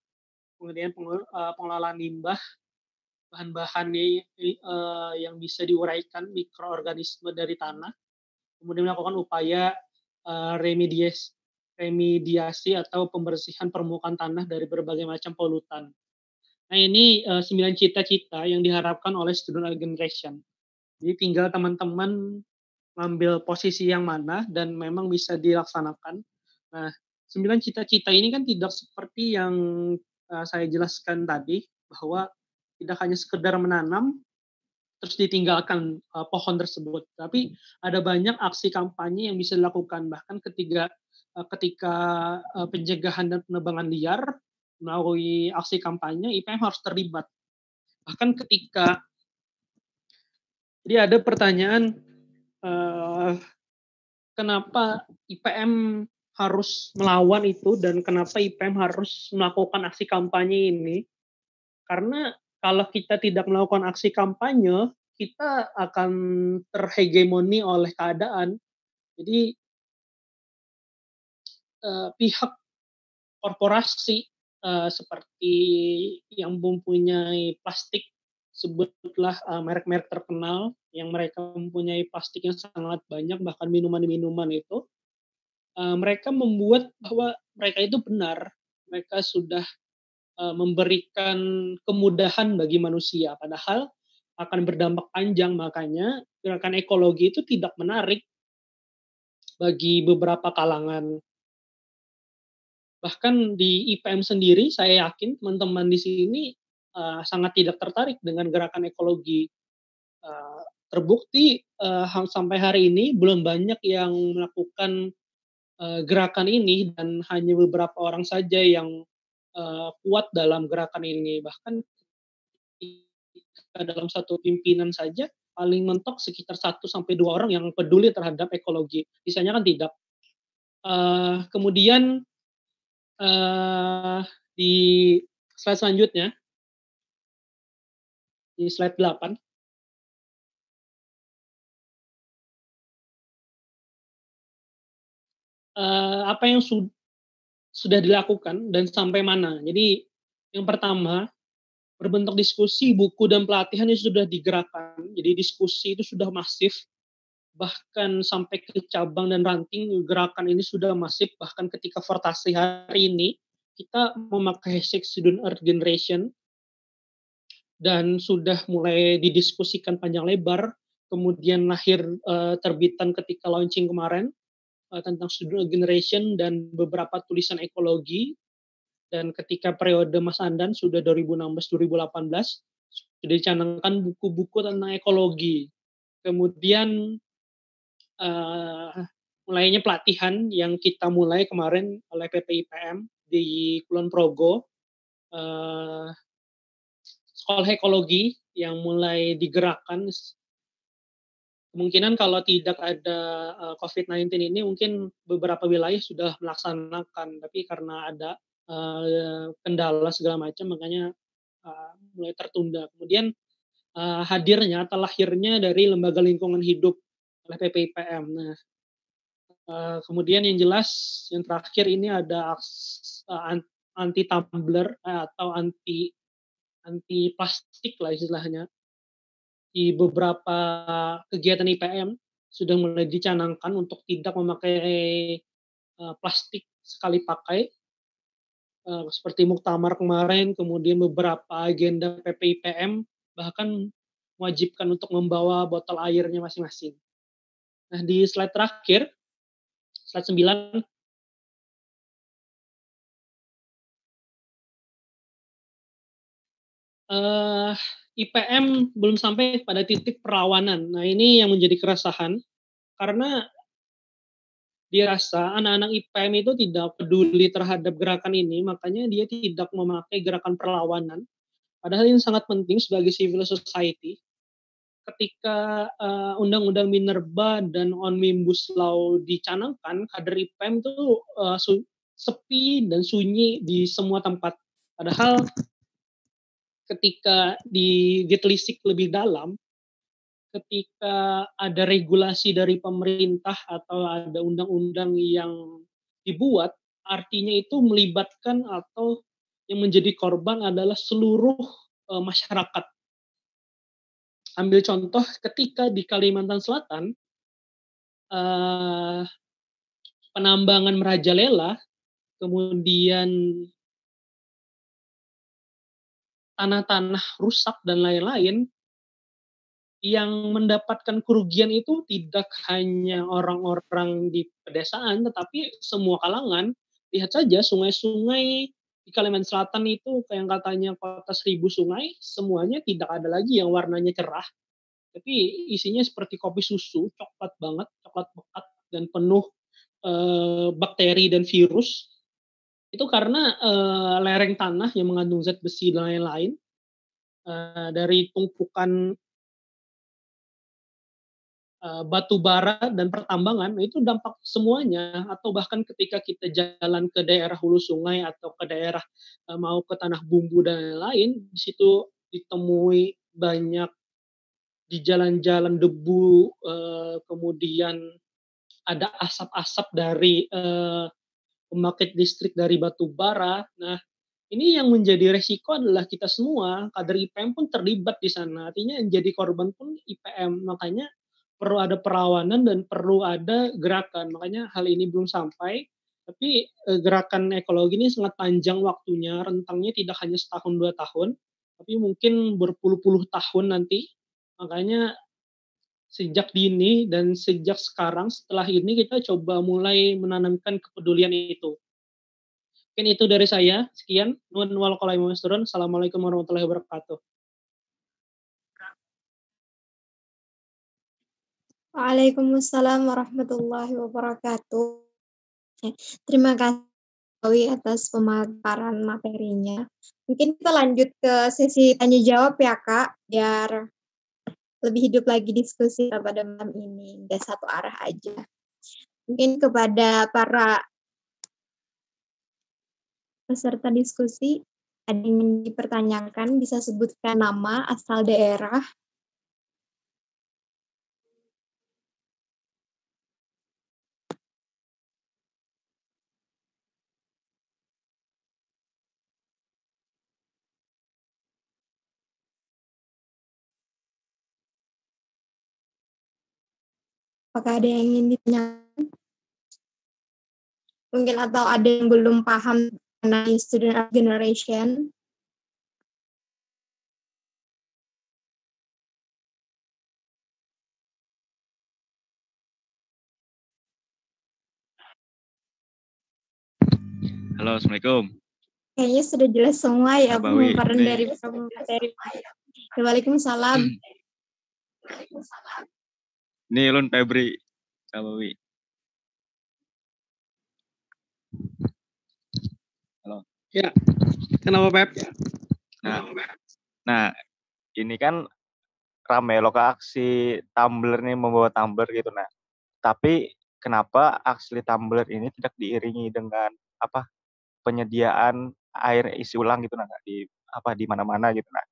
Kemudian pengelolaan limbah, bahan-bahan yang bisa diuraikan mikroorganisme dari tanah. Kemudian melakukan upaya remediasi atau pembersihan permukaan tanah dari berbagai macam polutan. Nah, ini 9 cita-cita yang diharapkan oleh Student Earth Generation. Jadi tinggal teman-teman ngambil posisi yang mana dan memang bisa dilaksanakan. Nah, 9 cita-cita ini kan tidak seperti yang saya jelaskan tadi, bahwa tidak hanya sekedar menanam terus ditinggalkan pohon tersebut, tapi ada banyak aksi kampanye yang bisa dilakukan. Bahkan ketika pencegahan dan penebangan liar melalui aksi kampanye, IPM harus terlibat. Bahkan jadi ada pertanyaan, kenapa IPM harus melawan itu dan kenapa IPM harus melakukan aksi kampanye ini? Karena kalau kita tidak melakukan aksi kampanye, kita akan terhegemoni oleh keadaan. Jadi pihak korporasi seperti yang mempunyai plastik, sebutlah merek-merek terkenal yang mereka mempunyai plastik yang sangat banyak, bahkan minuman-minuman itu, mereka membuat bahwa mereka itu benar, mereka sudah memberikan kemudahan bagi manusia, padahal akan berdampak panjang. Makanya gerakan ekologi itu tidak menarik bagi beberapa kalangan. Bahkan di IPM sendiri, saya yakin teman-teman di sini sangat tidak tertarik dengan gerakan ekologi. Terbukti sampai hari ini belum banyak yang melakukan gerakan ini, dan hanya beberapa orang saja yang kuat dalam gerakan ini. Bahkan dalam satu pimpinan saja paling mentok sekitar 1-2 orang yang peduli terhadap ekologi. Sisanya kan tidak. Kemudian di slide selanjutnya, di slide 8. Apa yang sudah dilakukan dan sampai mana. Jadi yang pertama, berbentuk diskusi, buku, dan pelatihan yang sudah digerakkan. Jadi diskusi itu sudah masif, bahkan sampai ke cabang dan ranting, gerakan ini sudah masif. Bahkan ketika Fortasi hari ini, kita memakai hashtag Student Earth Generation, dan sudah mulai didiskusikan panjang lebar, kemudian lahir terbitan ketika launching kemarin, tentang Student Earth Generation dan beberapa tulisan ekologi. Dan ketika periode Mas Andan sudah 2016-2018, sudah dicanangkan buku-buku tentang ekologi. Kemudian mulainya pelatihan yang kita mulai kemarin oleh PPIPM di Kulon Progo, sekolah ekologi yang mulai digerakkan. Kemungkinan kalau tidak ada COVID-19 ini, mungkin beberapa wilayah sudah melaksanakan, tapi karena ada kendala segala macam, makanya mulai tertunda. Kemudian hadirnya atau lahirnya dari Lembaga Lingkungan Hidup oleh PPIPM. Nah, Kemudian yang jelas yang terakhir ini ada anti tumbler atau anti plastik lah istilahnya. Di beberapa kegiatan IPM sudah mulai dicanangkan untuk tidak memakai plastik sekali pakai, seperti muktamar kemarin, kemudian beberapa agenda PPIPM bahkan mewajibkan untuk membawa botol airnya masing-masing. Nah, di slide terakhir, slide 9, IPM belum sampai pada titik perlawanan. Nah, ini yang menjadi keresahan karena dirasa anak-anak IPM itu tidak peduli terhadap gerakan ini, makanya dia tidak memakai gerakan perlawanan. Padahal ini sangat penting sebagai civil society. Ketika Undang-Undang Minerba dan Omnibus Law dicanangkan, kader IPM itu sepi dan sunyi di semua tempat. Padahal ketika ditelisik lebih dalam, ketika ada regulasi dari pemerintah atau ada undang-undang yang dibuat, artinya itu melibatkan atau yang menjadi korban adalah seluruh masyarakat. Ambil contoh ketika di Kalimantan Selatan, penambangan merajalela, kemudian tanah-tanah rusak dan lain-lain, yang mendapatkan kerugian itu tidak hanya orang-orang di pedesaan, tetapi semua kalangan. Lihat saja sungai-sungai di Kalimantan Selatan itu yang katanya kota 1000 sungai, semuanya tidak ada lagi yang warnanya cerah, tapi isinya seperti kopi susu, coklat banget, coklat pekat dan penuh bakteri dan virus. Itu karena lereng tanah yang mengandung zat besi dan lain-lain, dari tumpukan batu bara dan pertambangan, itu dampak semuanya. Atau bahkan ketika kita jalan ke daerah hulu sungai atau ke daerah mau ke tanah bumbu dan lain-lain, di situ ditemui banyak di jalan-jalan debu, kemudian ada asap-asap dari pembangkit listrik dari batu bara. Nah, ini yang menjadi resiko adalah kita semua, kader IPM pun terlibat di sana. Artinya yang jadi korban pun IPM. Makanya perlu ada perlawanan dan perlu ada gerakan. Makanya hal ini belum sampai, tapi gerakan ekologi ini sangat panjang waktunya, rentangnya tidak hanya setahun 2 tahun, tapi mungkin berpuluh-puluh tahun nanti. Makanya sejak dini dan sejak sekarang setelah ini kita coba mulai menanamkan kepedulian itu. Mungkin itu dari saya. Sekian. Assalamualaikum warahmatullahi wabarakatuh. Waalaikumsalam warahmatullahi wabarakatuh. Terima kasih atas pemaparan materinya. Mungkin kita lanjut ke sesi tanya jawab ya Kak, biar lebih hidup lagi diskusi pada malam ini, nggak satu arah aja. Mungkin kepada para peserta diskusi, ada yang dipertanyakan, bisa sebutkan nama, asal daerah. Apakah ada yang ingin ditanyakan? Mungkin atau ada yang belum paham mengenai student art generation? Halo, Assalamualaikum. Kayaknya sudah jelas semua ya Nabawi, pemaparan ini- dari materi. Waalaikumsalam. Ini Ulun Febri, Nabawi. Kenapa, Pep? Nah, ini kan rame loh Kak, aksi tumbler nih, membawa tumbler gitu. Nah, tapi kenapa aksi tumbler ini tidak diiringi dengan penyediaan air isi ulang gitu, nah Kak, di mana-mana gitu. Nah,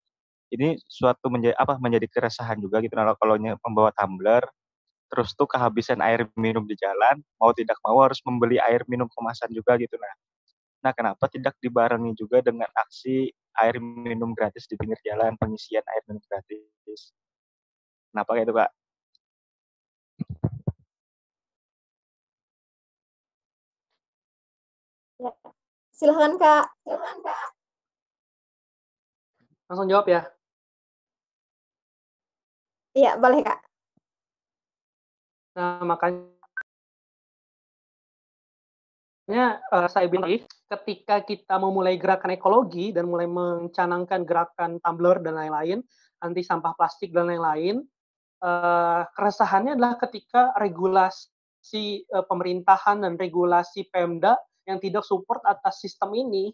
ini suatu menjadi keresahan juga gitu. Nah, kalau membawa tumbler terus tuh kehabisan air minum di jalan, mau tidak mau harus membeli air minum kemasan juga gitu. Nah, kenapa tidak dibarengi juga dengan aksi air minum gratis di pinggir jalan, pengisian air minum gratis? Kenapa kayak itu, Kak? Ya. Silahkan Kak. Langsung jawab ya. Iya, boleh Kak. Nah, makanya saya bilang tadi, ketika kita memulai gerakan ekologi dan mulai mencanangkan gerakan tumbler dan lain-lain, anti sampah plastik dan lain-lain, keresahannya adalah ketika regulasi pemerintahan dan regulasi Pemda yang tidak support atas sistem ini.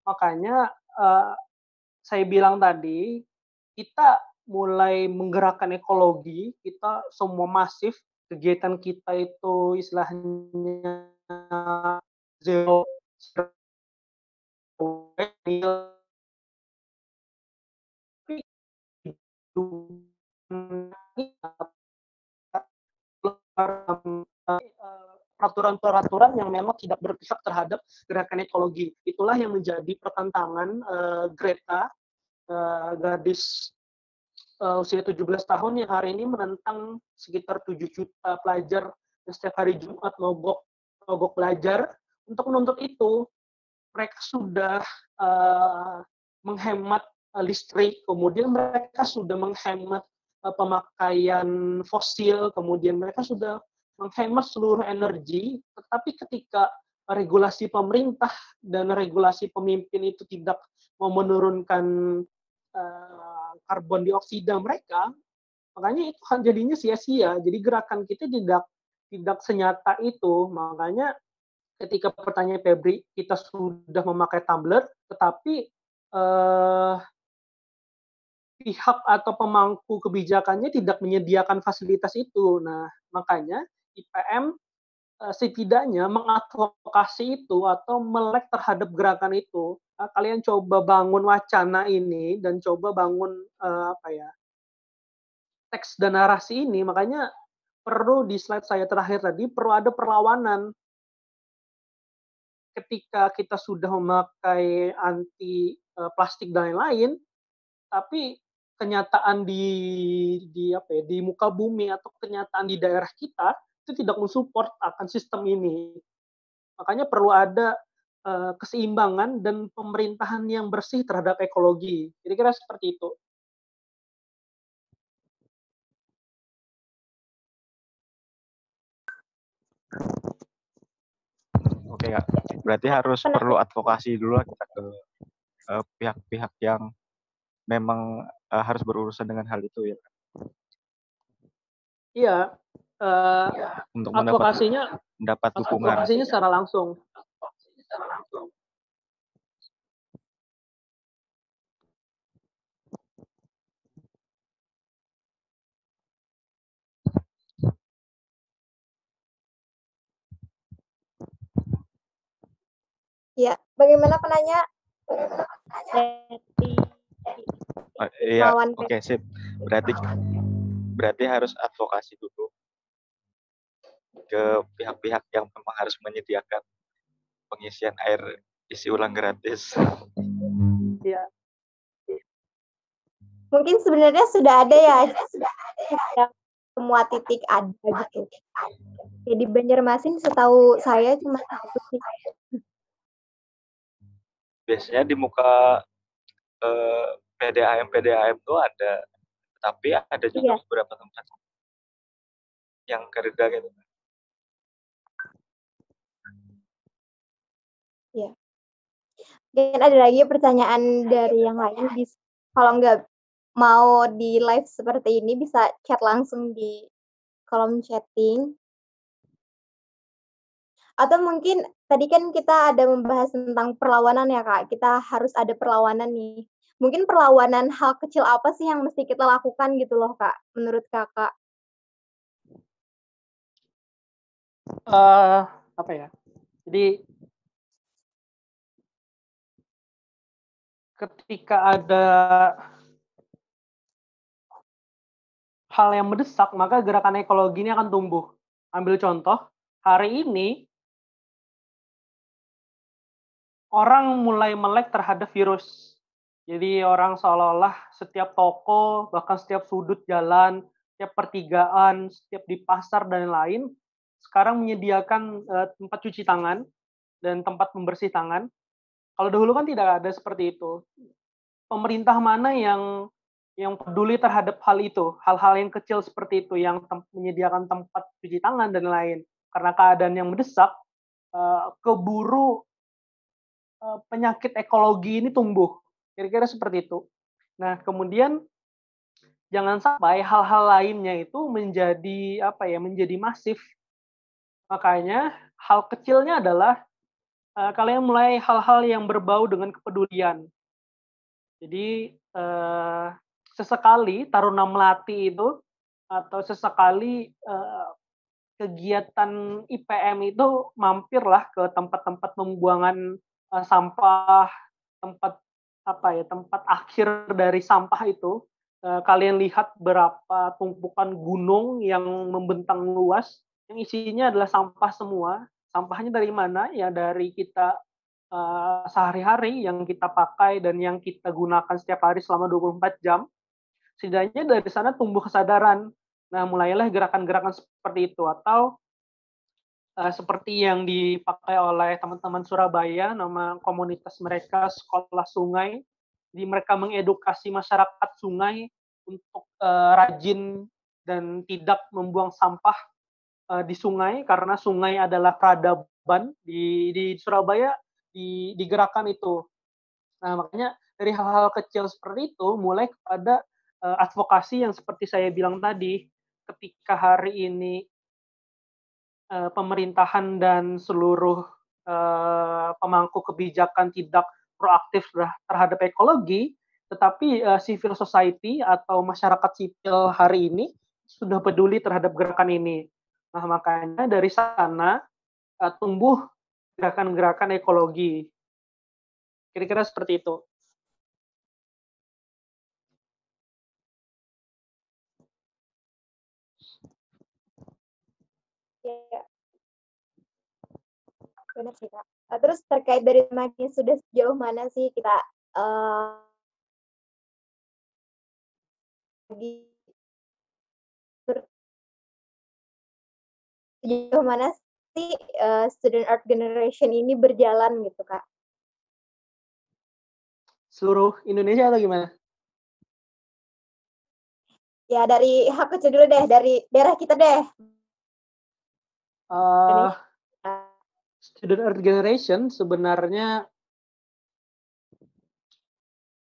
Makanya saya bilang tadi, kita mulai menggerakkan ekologi, kita semua masif, kegiatan kita itu istilahnya zero peraturan-peraturan yang memang tidak berpihak terhadap gerakan ekologi. Itulah yang menjadi pertentangan Greta, gadis usia 17 tahun yang hari ini menentang sekitar 7 juta pelajar yang setiap hari Jumat mogok belajar untuk menuntut itu. Mereka sudah menghemat listrik, kemudian mereka sudah menghemat pemakaian fosil, kemudian mereka sudah menghemat seluruh energi, tetapi ketika regulasi pemerintah dan regulasi pemimpin itu tidak mau menurunkan karbon dioksida mereka, makanya itu jadinya sia-sia. Jadi gerakan kita tidak senyata itu. Makanya ketika pertanyaan Febri, kita sudah memakai tumbler, tetapi pihak atau pemangku kebijakannya tidak menyediakan fasilitas itu. Nah, makanya IPM setidaknya mengadvokasi itu atau melek terhadap gerakan itu. Kalian coba bangun wacana ini dan coba bangun teks dan narasi ini, makanya perlu di slide saya terakhir tadi, perlu ada perlawanan. Ketika kita sudah memakai anti plastik dan lain-lain, tapi kenyataan di muka bumi atau kenyataan di daerah kita itu tidak mensupport akan sistem ini. Makanya perlu ada keseimbangan dan pemerintahan yang bersih terhadap ekologi. Kira-kira seperti itu. Oke, Kak. Berarti harus perlu advokasi dulu kita ke pihak-pihak yang memang harus berurusan dengan hal itu ya. Iya. Untuk advokasinya mendapat dukungan. Advokasinya secara langsung. Ya, bagaimana penanya? Iya, oke, sip. Berarti harus advokasi dulu ke pihak-pihak yang memang harus menyediakan pengisian air isi ulang gratis. Iya. Mungkin sebenarnya sudah ada ya, semua titik ada gitu. Ya, di Banjarmasin setahu saya cuma satu titik. Biasanya di muka PDAM itu ada, tapi ada juga beberapa tempat yang kerja gitu. Ya. Dan ada lagi pertanyaan dari yang lain. Kalau nggak mau di live seperti ini, bisa chat langsung di kolom chatting. Atau mungkin tadi kan kita ada membahas tentang perlawanan ya Kak, kita harus ada perlawanan nih. Mungkin perlawanan hal kecil apa sih yang mesti kita lakukan gitu loh Kak, menurut Kakak? Apa ya? Jadi ketika ada hal yang mendesak, maka gerakan ekologi ini akan tumbuh. Ambil contoh, hari ini orang mulai melek terhadap virus. Jadi orang seolah-olah setiap toko, bahkan setiap sudut jalan, setiap pertigaan, setiap di pasar dan lain, sekarang menyediakan tempat cuci tangan dan tempat membersih tangan. Kalau dahulu kan tidak ada seperti itu. Pemerintah mana yang peduli terhadap hal itu, hal-hal yang kecil seperti itu, yang menyediakan tempat cuci tangan dan lain. Karena keadaan yang mendesak, keburu penyakit ekologi ini tumbuh. Kira-kira seperti itu. Nah, kemudian jangan sampai hal-hal lainnya itu menjadi masif. Makanya hal kecilnya adalah kalian mulai hal-hal yang berbau dengan kepedulian. Jadi sesekali taruna melati itu atau sesekali kegiatan IPM itu mampirlah ke tempat-tempat pembuangan sampah, tempat akhir dari sampah itu. Kalian lihat berapa tumpukan gunung yang membentang luas, yang isinya adalah sampah semua. Sampahnya dari mana? Ya dari kita sehari-hari yang kita pakai dan yang kita gunakan setiap hari selama 24 jam. Setidaknya dari sana tumbuh kesadaran. Nah, mulailah gerakan-gerakan seperti itu. Atau seperti yang dipakai oleh teman-teman Surabaya, nama komunitas mereka Sekolah Sungai. Jadi mereka mengedukasi masyarakat sungai untuk rajin dan tidak membuang sampah di sungai, karena sungai adalah peradaban. Di Surabaya digerakkan itu. Nah, makanya dari hal-hal kecil seperti itu mulai kepada advokasi yang seperti saya bilang tadi, ketika hari ini pemerintahan dan seluruh pemangku kebijakan tidak proaktif terhadap ekologi, tetapi civil society atau masyarakat sipil hari ini sudah peduli terhadap gerakan ini. Nah, makanya dari sana tumbuh gerakan-gerakan ekologi. Kira-kira seperti itu. Ya, benar sih Kak. Terus terkait dari temannya sudah sejauh mana sih kita sejauh mana sih student art generation ini berjalan gitu Kak? Seluruh Indonesia atau gimana? Ya dari hak kecil dulu deh, dari daerah kita deh. Student art generation sebenarnya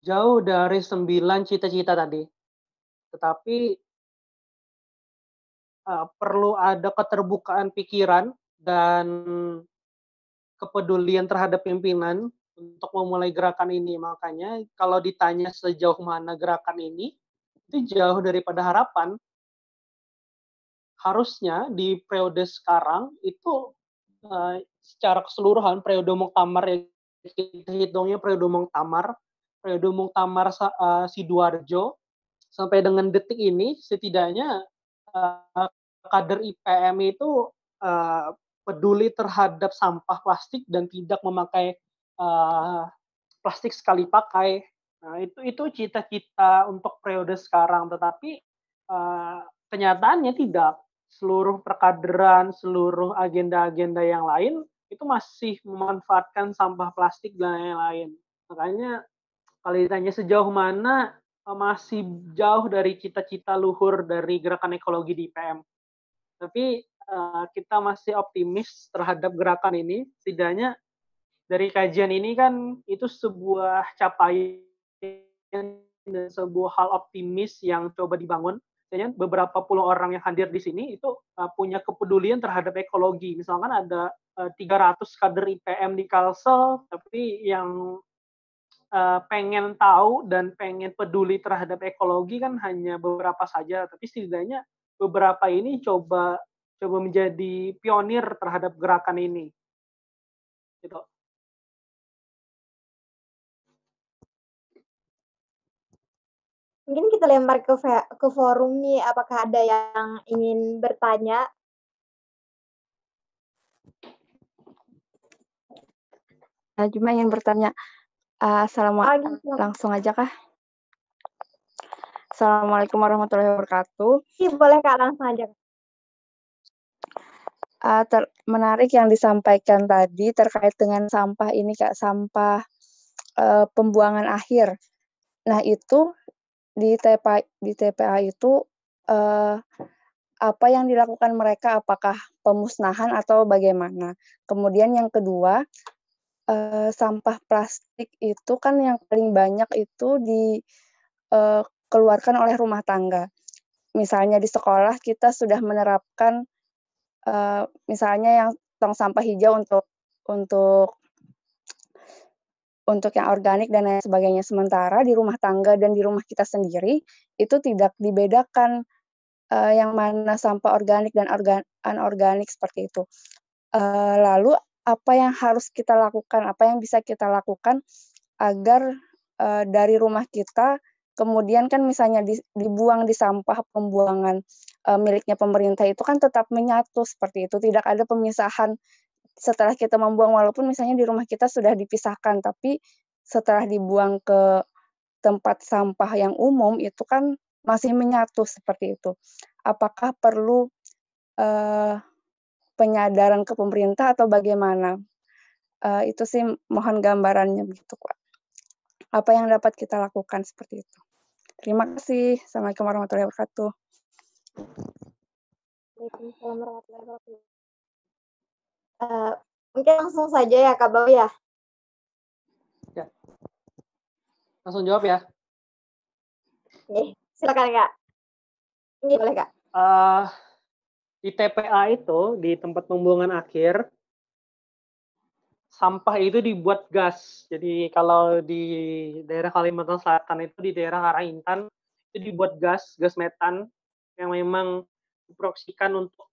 jauh dari 9 cita-cita tadi. Tetapi perlu ada keterbukaan pikiran dan kepedulian terhadap pimpinan untuk memulai gerakan ini. Makanya kalau ditanya sejauh mana gerakan ini, itu jauh daripada harapan. Harusnya di periode sekarang itu secara keseluruhan periode Muktamar, kita hitungnya periode Muktamar Sidoarjo sampai dengan detik ini setidaknya kader IPM itu peduli terhadap sampah plastik dan tidak memakai plastik sekali pakai. Nah, itu cita-cita untuk periode sekarang, tetapi kenyataannya tidak. Seluruh perkaderan, seluruh agenda-agenda yang lain itu masih memanfaatkan sampah plastik dan lain-lain. Makanya kalau ditanya sejauh mana, masih jauh dari cita-cita luhur dari gerakan ekologi di IPM. Tapi kita masih optimis terhadap gerakan ini. Setidaknya dari kajian ini kan itu sebuah capaian dan sebuah hal optimis yang coba dibangun. Misalnya beberapa puluh orang yang hadir di sini itu punya kepedulian terhadap ekologi. Misalkan ada 300 kader IPM di Kalsel, tapi yang pengen tahu dan pengen peduli terhadap ekologi kan hanya beberapa saja. Tapi setidaknya beberapa ini coba menjadi pionir terhadap gerakan ini. Gitu. Mungkin kita lempar ke forum nih, apakah ada yang ingin bertanya? Cuma ingin bertanya, langsung aja kah? Assalamualaikum warahmatullahi wabarakatuh. Iya, boleh Kak, langsung aja. Menarik yang disampaikan tadi terkait dengan sampah ini Kak, sampah pembuangan akhir. Nah itu di TPA itu apa yang dilakukan mereka, apakah pemusnahan atau bagaimana? Kemudian yang kedua, sampah plastik itu kan yang paling banyak itu dikeluarkan oleh rumah tangga. Misalnya di sekolah kita sudah menerapkan misalnya yang tong sampah hijau untuk yang organik dan lain sebagainya. Sementara di rumah tangga dan di rumah kita sendiri itu tidak dibedakan yang mana sampah organik dan anorganik seperti itu. Lalu apa yang harus kita lakukan, apa yang bisa kita lakukan agar dari rumah kita kemudian kan misalnya dibuang di sampah pembuangan miliknya pemerintah itu kan tetap menyatu seperti itu, tidak ada pemisahan setelah kita membuang, walaupun misalnya di rumah kita sudah dipisahkan, tapi setelah dibuang ke tempat sampah yang umum itu kan masih menyatu seperti itu. Apakah perlu penyadaran ke pemerintah atau bagaimana? Itu sih mohon gambarannya begitu, Pak. Apa yang dapat kita lakukan seperti itu. Terima kasih. Assalamualaikum warahmatullahi wabarakatuh. Waalaikumsalam warahmatullahi wabarakatuh. Mungkin langsung saja ya Kak Bau ya. Ya. Langsung jawab ya. Nih, silakan Kak. Ini boleh Kak. Di TPA itu, di tempat pembuangan akhir, sampah itu dibuat gas. Jadi kalau di daerah Kalimantan Selatan itu, di daerah Karaintan, itu dibuat gas metan yang memang diproduksikan untuk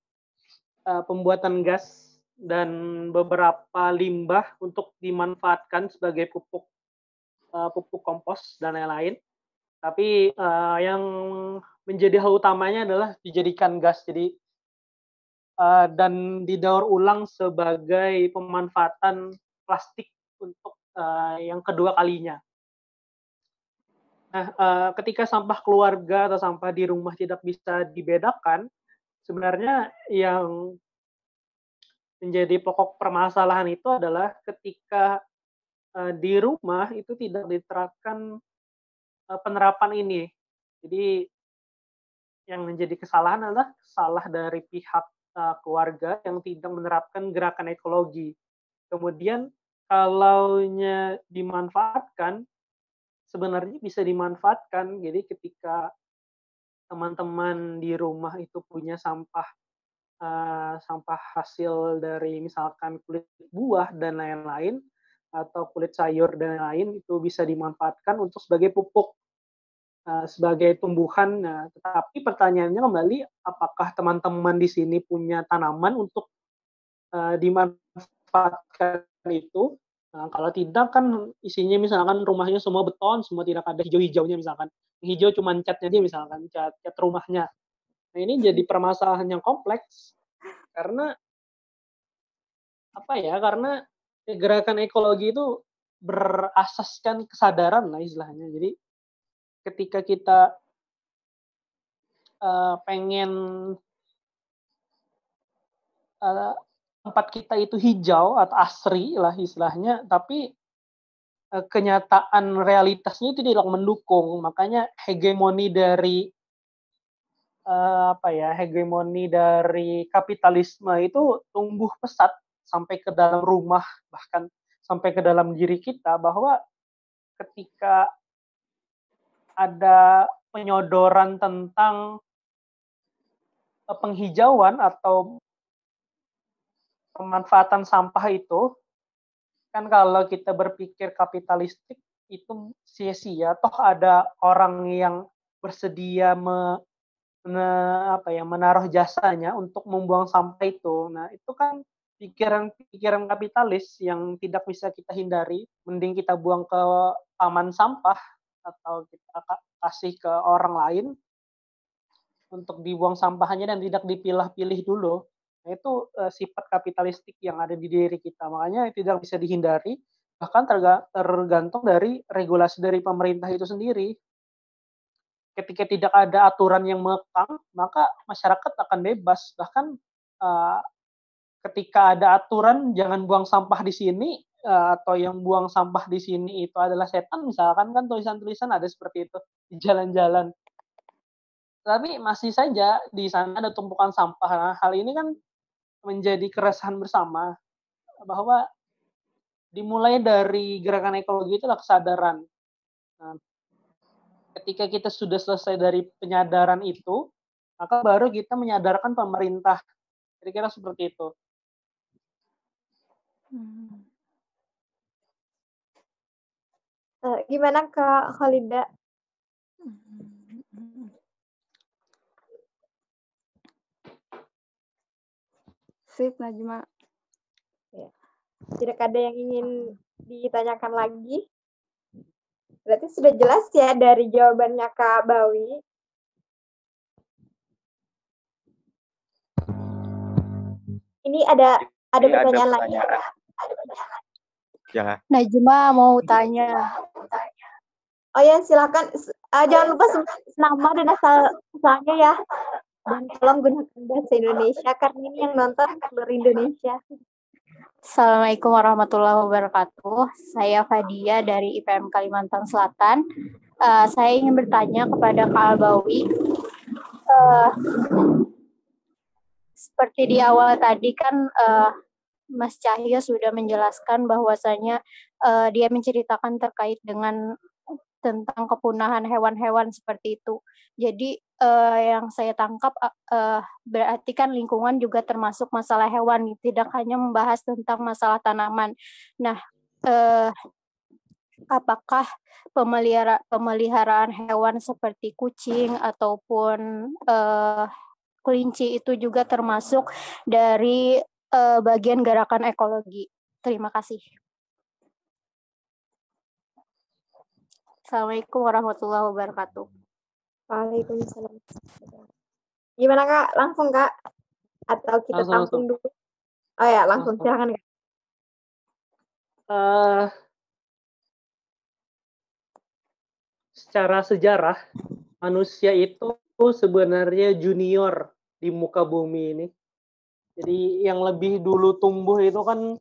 pembuatan gas dan beberapa limbah untuk dimanfaatkan sebagai pupuk kompos dan lain-lain. Tapi yang menjadi hal utamanya adalah dijadikan gas. Jadi dan didaur ulang sebagai pemanfaatan plastik untuk yang kedua kalinya. Nah, ketika sampah keluarga atau sampah di rumah tidak bisa dibedakan, sebenarnya yang menjadi pokok permasalahan itu adalah ketika di rumah itu tidak diterapkan penerapan ini. Jadi yang menjadi kesalahan adalah salah dari pihak keluarga yang tidak menerapkan gerakan ekologi. Kemudian kalaunya dimanfaatkan, sebenarnya bisa dimanfaatkan. Jadi ketika teman-teman di rumah itu punya sampah hasil dari misalkan kulit buah dan lain-lain, atau kulit sayur dan lain-lain, itu bisa dimanfaatkan untuk sebagai pupuk, sebagai tumbuhan. Nah, tetapi pertanyaannya kembali, apakah teman-teman di sini punya tanaman untuk dimanfaatkan itu? Nah, kalau tidak kan isinya misalkan rumahnya semua beton, semua tidak ada hijau-hijaunya misalkan. Hijau cuma catnya dia misalkan, cat rumahnya. Nah, ini jadi permasalahan yang kompleks karena apa ya? Karena gerakan ekologi itu berasaskan kesadaran lah istilahnya. Jadi ketika kita pengen tempat kita itu hijau atau asri lah istilahnya, tapi kenyataan realitasnya itu tidak mendukung. Makanya hegemoni dari hegemoni dari kapitalisme itu tumbuh pesat sampai ke dalam rumah, bahkan sampai ke dalam diri kita, bahwa ketika ada penyodoran tentang penghijauan atau pemanfaatan sampah itu, kan kalau kita berpikir kapitalistik itu sia-sia, toh ada orang yang bersedia menaruh jasanya untuk membuang sampah itu. Nah, itu kan pikiran kapitalis yang tidak bisa kita hindari. Mending kita buang ke taman sampah atau kita kasih ke orang lain untuk dibuang sampahnya dan tidak dipilah-pilih dulu. Nah, itu sifat kapitalistik yang ada di diri kita. Makanya tidak bisa dihindari, bahkan tergantung dari regulasi dari pemerintah itu sendiri. Ketika tidak ada aturan yang mengekang, maka masyarakat akan bebas. Bahkan ketika ada aturan jangan buang sampah di sini, atau yang buang sampah di sini itu adalah setan, misalkan kan tulisan-tulisan ada seperti itu di jalan-jalan. Tapi masih saja di sana ada tumpukan sampah. Nah, hal ini kan menjadi keresahan bersama bahwa dimulai dari gerakan ekologi itulah kesadaran. Nah, ketika kita sudah selesai dari penyadaran itu, maka baru kita menyadarkan pemerintah. Kira-kira seperti itu. Gimana Kak Khalida? Sip, Najma. Ya. Tidak ada yang ingin ditanyakan lagi? Berarti sudah jelas ya dari jawabannya Kak Bawi. Ini ada pertanyaan lagi. Ya. Najma mau tanya. Oh ya, silakan. Jangan lupa nama dan asalnya ya. Dan tolong gunakan bahasa Indonesia karena ini yang nonton luar Indonesia. Assalamualaikum warahmatullahi wabarakatuh. Saya Fadia dari IPM Kalimantan Selatan. Saya ingin bertanya kepada Kak Albawi. Seperti di awal tadi kan Mas Cahyo sudah menjelaskan bahwasanya dia menceritakan terkait dengan tentang kepunahan hewan-hewan seperti itu. Jadi yang saya tangkap berarti kan lingkungan juga termasuk masalah hewan, tidak hanya membahas tentang masalah tanaman. Nah, apakah pemeliharaan hewan seperti kucing ataupun kelinci itu juga termasuk dari bagian gerakan ekologi? Terima kasih. Assalamualaikum warahmatullahi wabarakatuh. Waalaikumsalam. Gimana Kak? Langsung Kak? Atau kita tampung dulu? Oh ya, langsung. Silakan Kak. Secara sejarah, manusia itu sebenarnya junior di muka bumi ini. Jadi yang lebih dulu tumbuh itu kan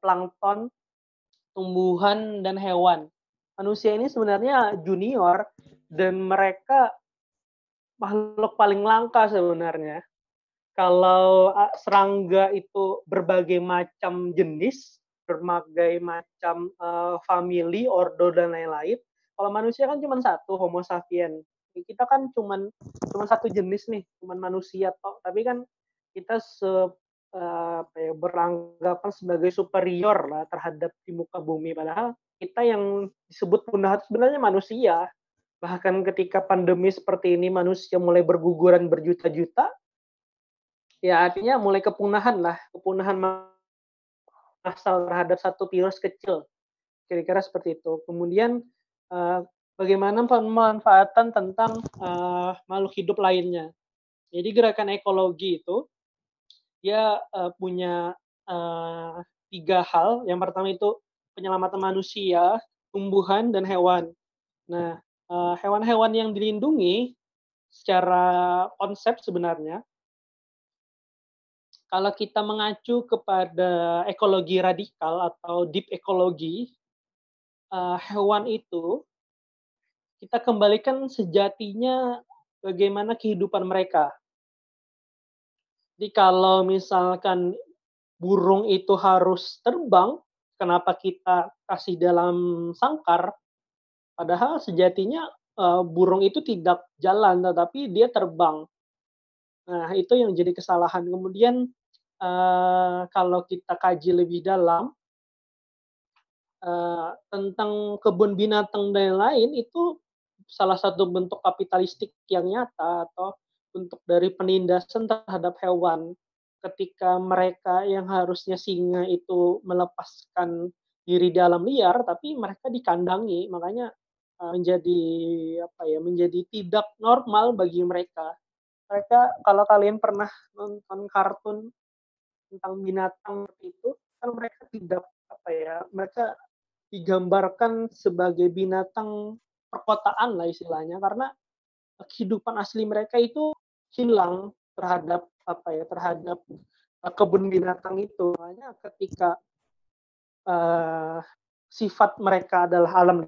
plankton, tumbuhan, dan hewan. Manusia ini sebenarnya junior dan mereka makhluk paling langka sebenarnya. Kalau serangga itu berbagai macam jenis, berbagai macam famili, ordo, dan lain-lain. Kalau manusia kan cuma satu, Homo sapiens. Kita kan cuma satu jenis nih, cuma manusia toh. Tapi kan kita beranggapan sebagai superior lah terhadap di muka bumi. Padahal kita yang disebut punah itu sebenarnya manusia. Bahkan ketika pandemi seperti ini manusia mulai berguguran berjuta-juta, ya artinya mulai kepunahan massal terhadap satu virus kecil. Kira-kira seperti itu. Kemudian bagaimana pemanfaatan tentang makhluk hidup lainnya. Jadi gerakan ekologi itu dia punya 3 hal. Yang pertama itu penyelamatan manusia, tumbuhan, dan hewan. Nah, hewan-hewan yang dilindungi secara konsep sebenarnya, kalau kita mengacu kepada ekologi radikal atau deep ekologi, hewan itu kita kembalikan sejatinya bagaimana kehidupan mereka. Jadi kalau misalkan burung itu harus terbang, kenapa kita kasih dalam sangkar? Padahal sejatinya burung itu tidak jalan, tetapi dia terbang. Nah, itu yang jadi kesalahan. Kemudian kalau kita kaji lebih dalam tentang kebun binatang dan lain, itu salah satu bentuk kapitalistik yang nyata atau bentuk dari penindasan terhadap hewan. Ketika mereka yang harusnya singa itu melepaskan diri dalam liar, tapi mereka dikandangi. Makanya menjadi tidak normal bagi mereka. Mereka, kalau kalian pernah nonton kartun tentang binatang itu, kan mereka digambarkan sebagai binatang perkotaan lah istilahnya, karena kehidupan asli mereka itu hilang terhadap kebun binatang itu. Makanya ketika sifat mereka adalah alam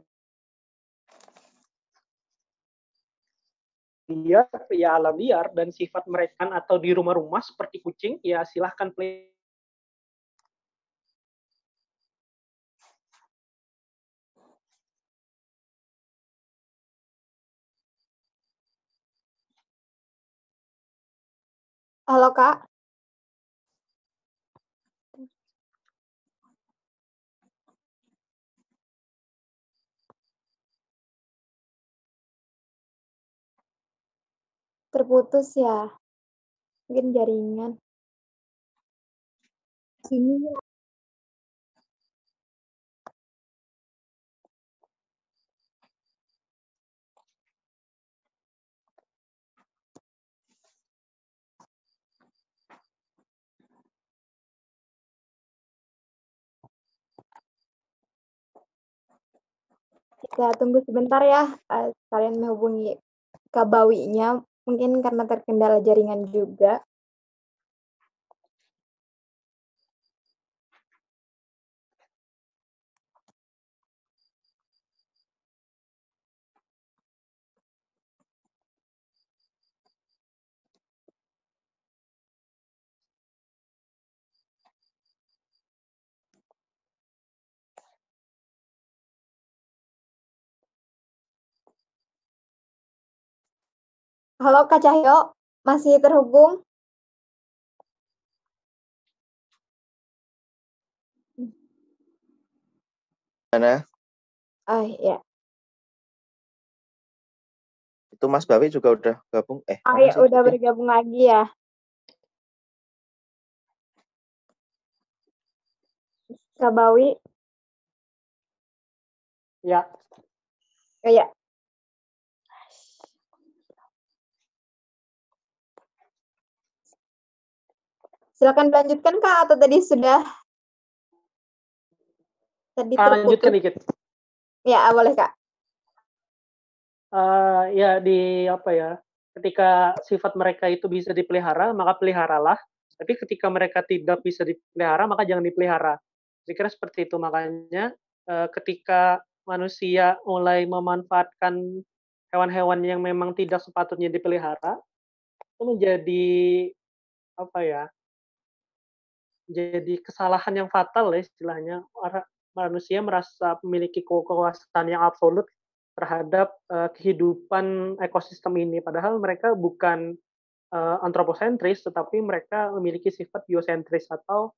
liar, ya alam liar, dan sifat mereka atau di rumah-rumah seperti kucing, ya silahkan play. Halo Kak. Terputus ya. Mungkin jaringan. Ini kita tunggu sebentar ya, kalian menghubungi Kak Bawinya, mungkin karena terkendala jaringan juga. Halo Kak Cahyo, masih terhubung? Mana? Ya. Itu Mas Bawi juga udah gabung. Ya, udah bergabung lagi ya. Kak Bawi? Ya. Ya. Silakan lanjutkan Kak, atau tadi sudah? Tadi terputus. Lanjutkan dikit. Ya, boleh Kak. Ketika sifat mereka itu bisa dipelihara, maka peliharalah. Tapi ketika mereka tidak bisa dipelihara, maka jangan dipelihara. Saya kira seperti itu. Makanya ketika manusia mulai memanfaatkan hewan-hewan yang memang tidak sepatutnya dipelihara, itu menjadi jadi kesalahan yang fatal ya istilahnya. Manusia merasa memiliki kekuasaan yang absolut terhadap kehidupan ekosistem ini. Padahal mereka bukan antroposentris, tetapi mereka memiliki sifat biosentris, atau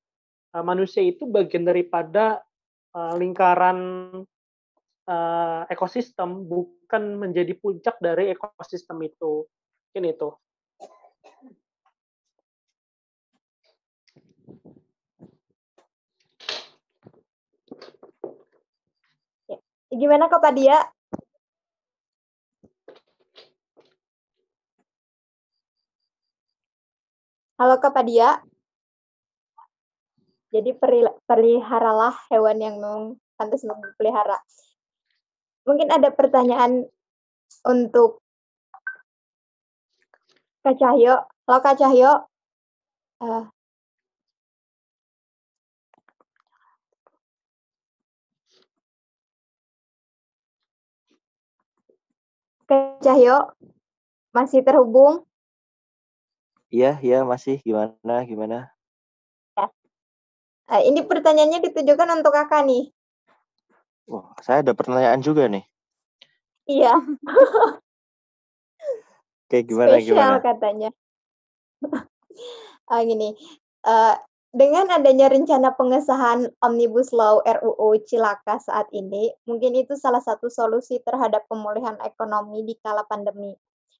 manusia itu bagian daripada lingkaran ekosistem, bukan menjadi puncak dari ekosistem itu. Mungkin itu. Gimana Kak Padia? Halo Kak Padia. Jadi peliharalah hewan yang pantas untuk dipelihara. Mungkin ada pertanyaan untuk Kak Cahyo. Halo Kak Cahyo. Kak Cahyo, masih terhubung? Iya, masih. Gimana? Ya. Ini pertanyaannya ditujukan untuk Kakak nih. Wah, saya ada pertanyaan juga nih. Iya. Oke, gimana? Spesial katanya. Gini, dengan adanya rencana pengesahan Omnibus Law RUU Cilaka saat ini, mungkin itu salah satu solusi terhadap pemulihan ekonomi di kala pandemi.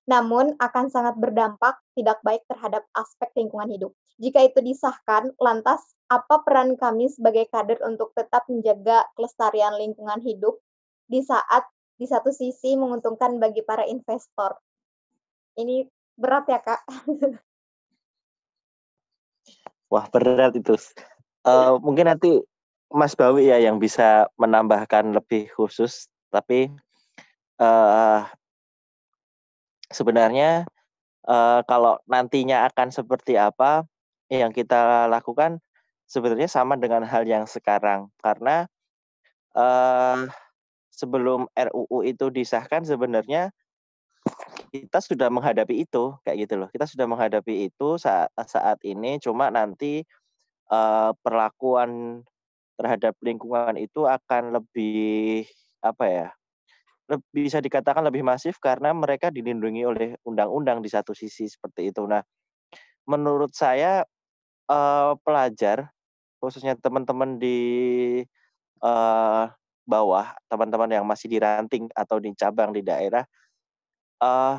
Namun, akan sangat berdampak tidak baik terhadap aspek lingkungan hidup. Jika itu disahkan, lantas apa peran kami sebagai kader untuk tetap menjaga kelestarian lingkungan hidup di saat di satu sisi menguntungkan bagi para investor. Ini berat ya, Kak? Wah, berat itu. Mungkin nanti Mas Bawi ya yang bisa menambahkan lebih khusus, tapi sebenarnya kalau nantinya akan seperti apa yang kita lakukan sebenarnya sama dengan hal yang sekarang. Karena sebelum RUU itu disahkan sebenarnya kita sudah menghadapi itu, kayak gitu loh. Kita sudah menghadapi itu saat ini, cuma nanti perlakuan terhadap lingkungan itu akan lebih apa ya? Bisa dikatakan lebih masif karena mereka dilindungi oleh undang-undang di satu sisi seperti itu. Nah, menurut saya pelajar khususnya teman-teman di bawah, teman-teman yang masih di ranting atau di cabang di daerah, eee,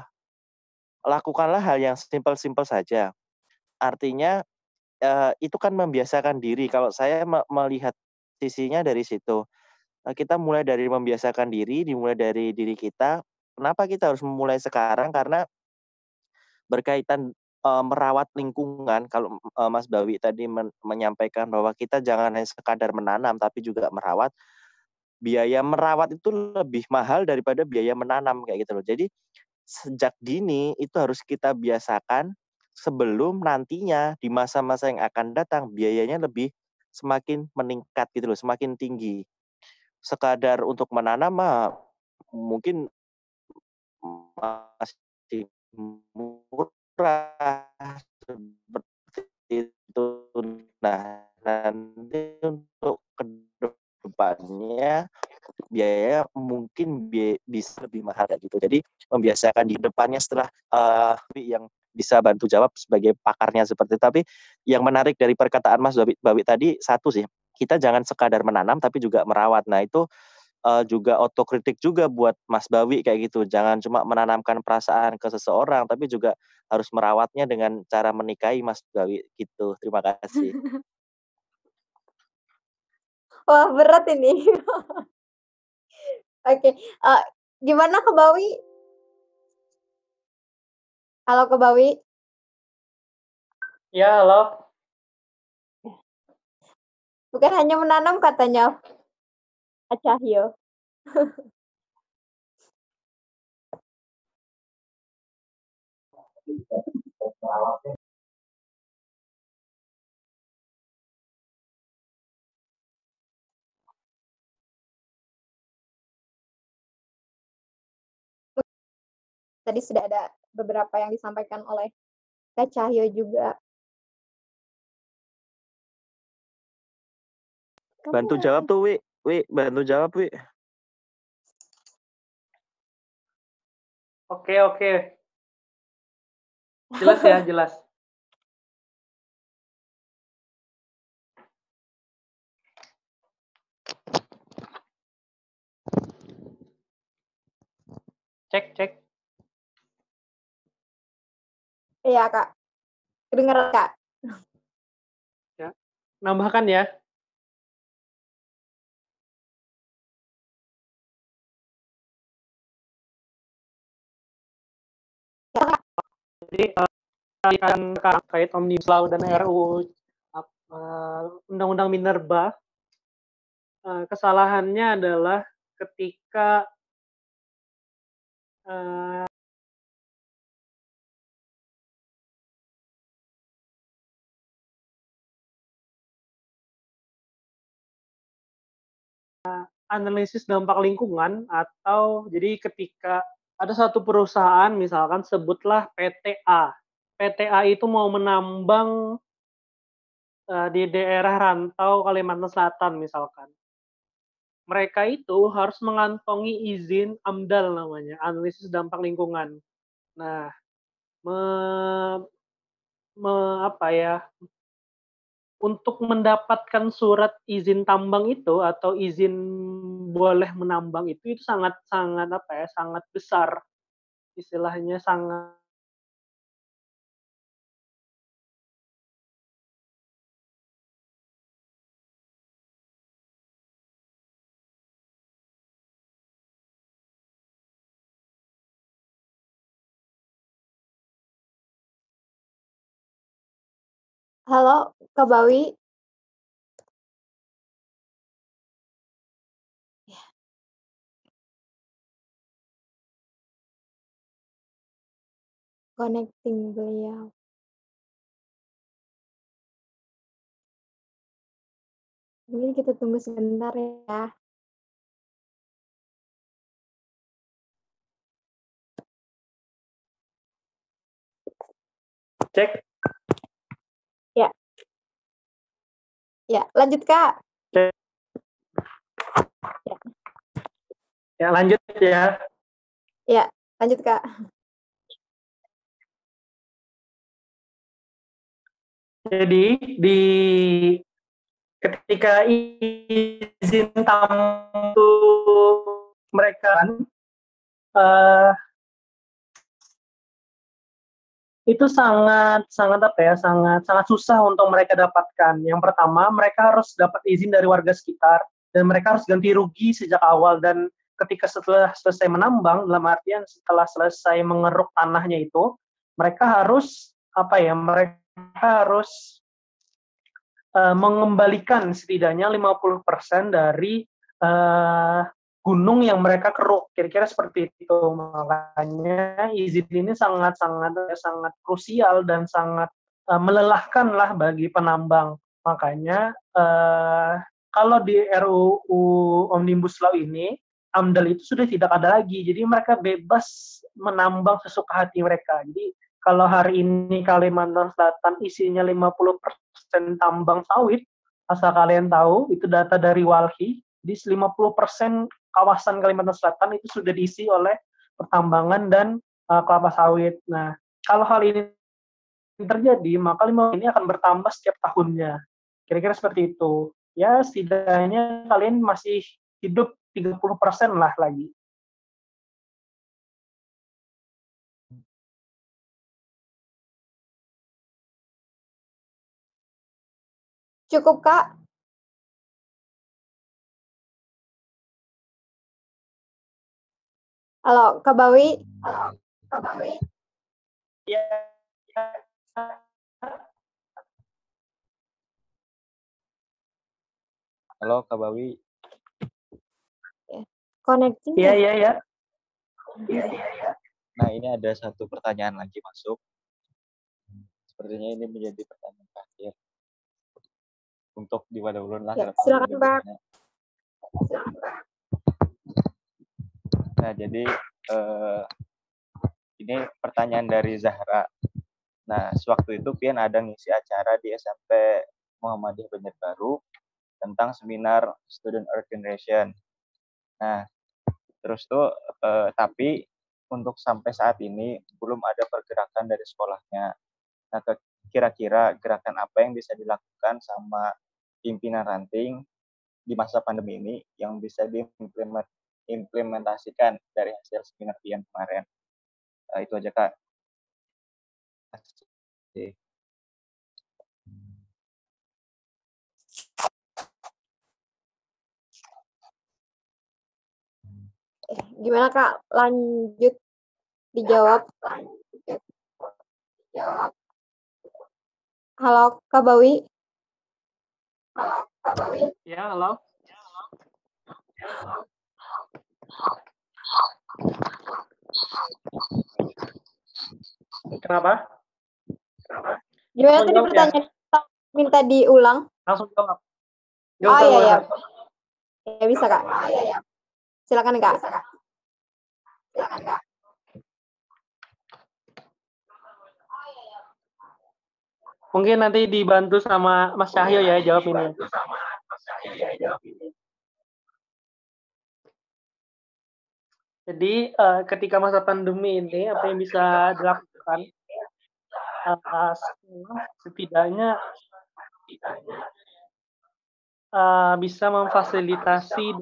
lakukanlah hal yang simpel-simpel saja. Artinya, itu kan membiasakan diri. Kalau saya melihat sisinya dari situ. Kita mulai dari membiasakan diri, dimulai dari diri kita. Kenapa kita harus memulai sekarang? Karena berkaitan, merawat lingkungan, kalau, Mas Bawi tadi menyampaikan bahwa kita jangan hanya sekadar menanam, tapi juga merawat. Biaya merawat itu lebih mahal daripada biaya menanam, kayak gitu loh. Jadi, sejak dini itu harus kita biasakan, sebelum nantinya di masa-masa yang akan datang biayanya lebih semakin meningkat gitu loh, semakin tinggi. Sekadar untuk menanam mah mungkin masih murah, seperti itu. Nah, nanti untuk ke depannya biayanya mungkin bisa lebih mahal kayak gitu. Jadi membiasakan di depannya setelah yang bisa bantu jawab sebagai pakarnya seperti itu. Tapi yang menarik dari perkataan Mas Bawi tadi satu sih, kita jangan sekadar menanam tapi juga merawat. Nah itu juga otokritik juga buat Mas Bawi kayak gitu. Jangan cuma menanamkan perasaan ke seseorang, tapi juga harus merawatnya dengan cara menikahi Mas Bawi gitu. Terima kasih. Wah, berat ini. Oke, gimana ke Bawi? Halo ke Bawi? Ya, halo. Bukan hanya menanam katanya Kak Cahyo. Tadi sudah ada beberapa yang disampaikan oleh Kak Cahyo juga. Bantu jawab tuh, Wi. Wi, bantu jawab, Wi. Oke, oke. Jelas ya, jelas. Cek, cek. Iya, Kak. Kedengeran, Kak? Ya. Nambahkan ya. Jadi terkait Omnibus Law dan RUU Undang-Undang Minerba, kesalahannya adalah ketika analisis dampak lingkungan atau jadi ketika ada satu perusahaan misalkan sebutlah PTA. PTA itu mau menambang di daerah rantau Kalimantan Selatan misalkan. Mereka itu harus mengantongi izin AMDAL namanya, analisis dampak lingkungan. Nah, apa ya, untuk mendapatkan surat izin tambang itu atau izin boleh menambang itu sangat sangat apa ya, sangat besar. Istilahnya sangat Halo, Kak Bawi. Connecting beliau. Mungkin kita tunggu sebentar ya. Cek. Ya. Ya, lanjut Kak. Cek. Ya, lanjut ya. Ya, lanjut Kak. Jadi ketika izin tamu mereka itu sangat apa ya, sangat susah untuk mereka dapatkan. Yang pertama, mereka harus dapat izin dari warga sekitar dan mereka harus ganti rugi sejak awal. Dan ketika setelah selesai menambang, dalam artian setelah selesai mengeruk tanahnya itu, mereka harus mereka harus mengembalikan setidaknya 50% dari gunung yang mereka keruk, kira-kira seperti itu. Makanya izin ini sangat krusial dan sangat melelahkan lah bagi penambang. Makanya kalau di RUU Omnibus Law ini, AMDAL itu sudah tidak ada lagi. Jadi mereka bebas menambang sesuka hati mereka. Jadi kalau hari ini Kalimantan Selatan isinya 50% tambang sawit, asal kalian tahu, itu data dari Walhi, di 50% kawasan Kalimantan Selatan itu sudah diisi oleh pertambangan dan kelapa sawit. Nah, kalau hal ini terjadi, maka 50% ini akan bertambah setiap tahunnya. Kira-kira seperti itu. Ya, setidaknya kalian masih hidup 30% lah lagi. Cukup, Kak. Halo, Kak Bawi. Ya. Halo, Kak Bawi. Connecting. Iya. Nah, ini ada satu pertanyaan lagi masuk. Sepertinya ini menjadi pertanyaan terakhir. Untuk diwadahulukan lah. Ya, silakan, Pak. Nah, jadi ini pertanyaan dari Zahra. Nah, sewaktu itu Pian ada ngisi acara di SMP Muhammadiyah Banjarbaru tentang seminar Student Earth Generation. Nah, terus tuh tapi untuk sampai saat ini belum ada pergerakan dari sekolahnya. Nah, kira-kira gerakan apa yang bisa dilakukan sama pimpinan ranting di masa pandemi ini yang bisa diimplementasikan dari hasil seminar Pian kemarin? Itu aja, Kak. Gimana Kak? Lanjut dijawab. Halo Kak Bawi. Ya, halo. Kenapa? Gimana tadi pertanyaan? Minta diulang. Langsung jawab. Oh iya. Ya bisa Kak. Silakan Kak. Mungkin nanti dibantu sama Mas Cahyo ya jawab ini. Jadi ketika masa pandemi ini apa yang bisa dilakukan? Setidaknya bisa memfasilitasi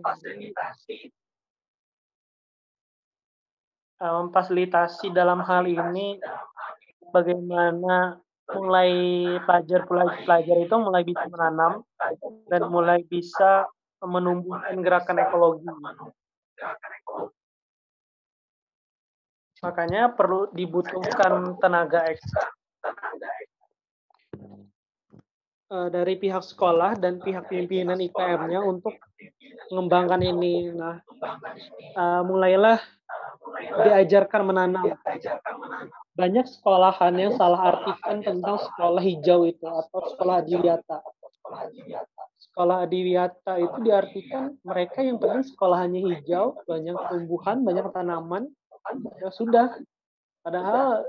dalam hal ini bagaimana mulai pelajar itu mulai bisa menanam dan mulai bisa menumbuhkan gerakan ekologi. Makanya perlu dibutuhkan tenaga ekstra. dari pihak sekolah dan pihak pimpinan IPM-nya untuk mengembangkan ini. Nah, mulailah diajarkan menanam. Banyak sekolahan yang salah artikan tentang sekolah hijau itu atau sekolah adiwiyata. Sekolah adiwiyata itu diartikan mereka yang penting sekolahannya hijau, banyak tumbuhan, banyak tanaman, ya sudah. Padahal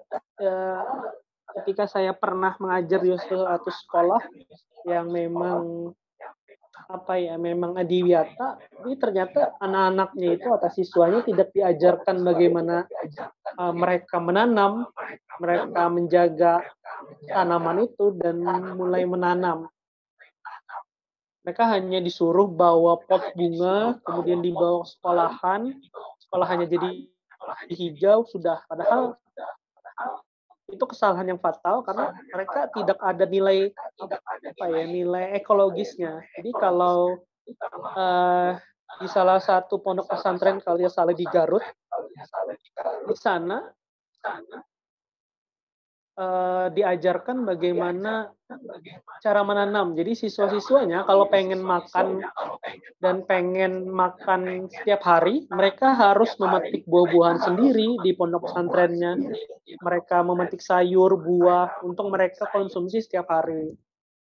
ketika saya pernah mengajar di suatu sekolah yang memang memang adiwiyata, tapi ternyata anak-anaknya itu atau siswanya tidak diajarkan bagaimana mereka menanam, mereka menjaga tanaman itu dan mulai menanam. Mereka hanya disuruh bawa pot bunga, kemudian dibawa ke sekolahannya jadi hijau sudah. Padahal itu kesalahan yang fatal karena mereka tidak ada nilai nilai ekologisnya. Jadi kalau di salah satu pondok pesantren kalau dia salah di Garut, di sana diajarkan bagaimana cara menanam. Jadi siswa-siswanya kalau pengen makan dan pengen makan setiap hari, mereka harus memetik buah-buahan sendiri di pondok pesantrennya. Mereka memetik sayur, buah untuk mereka konsumsi setiap hari.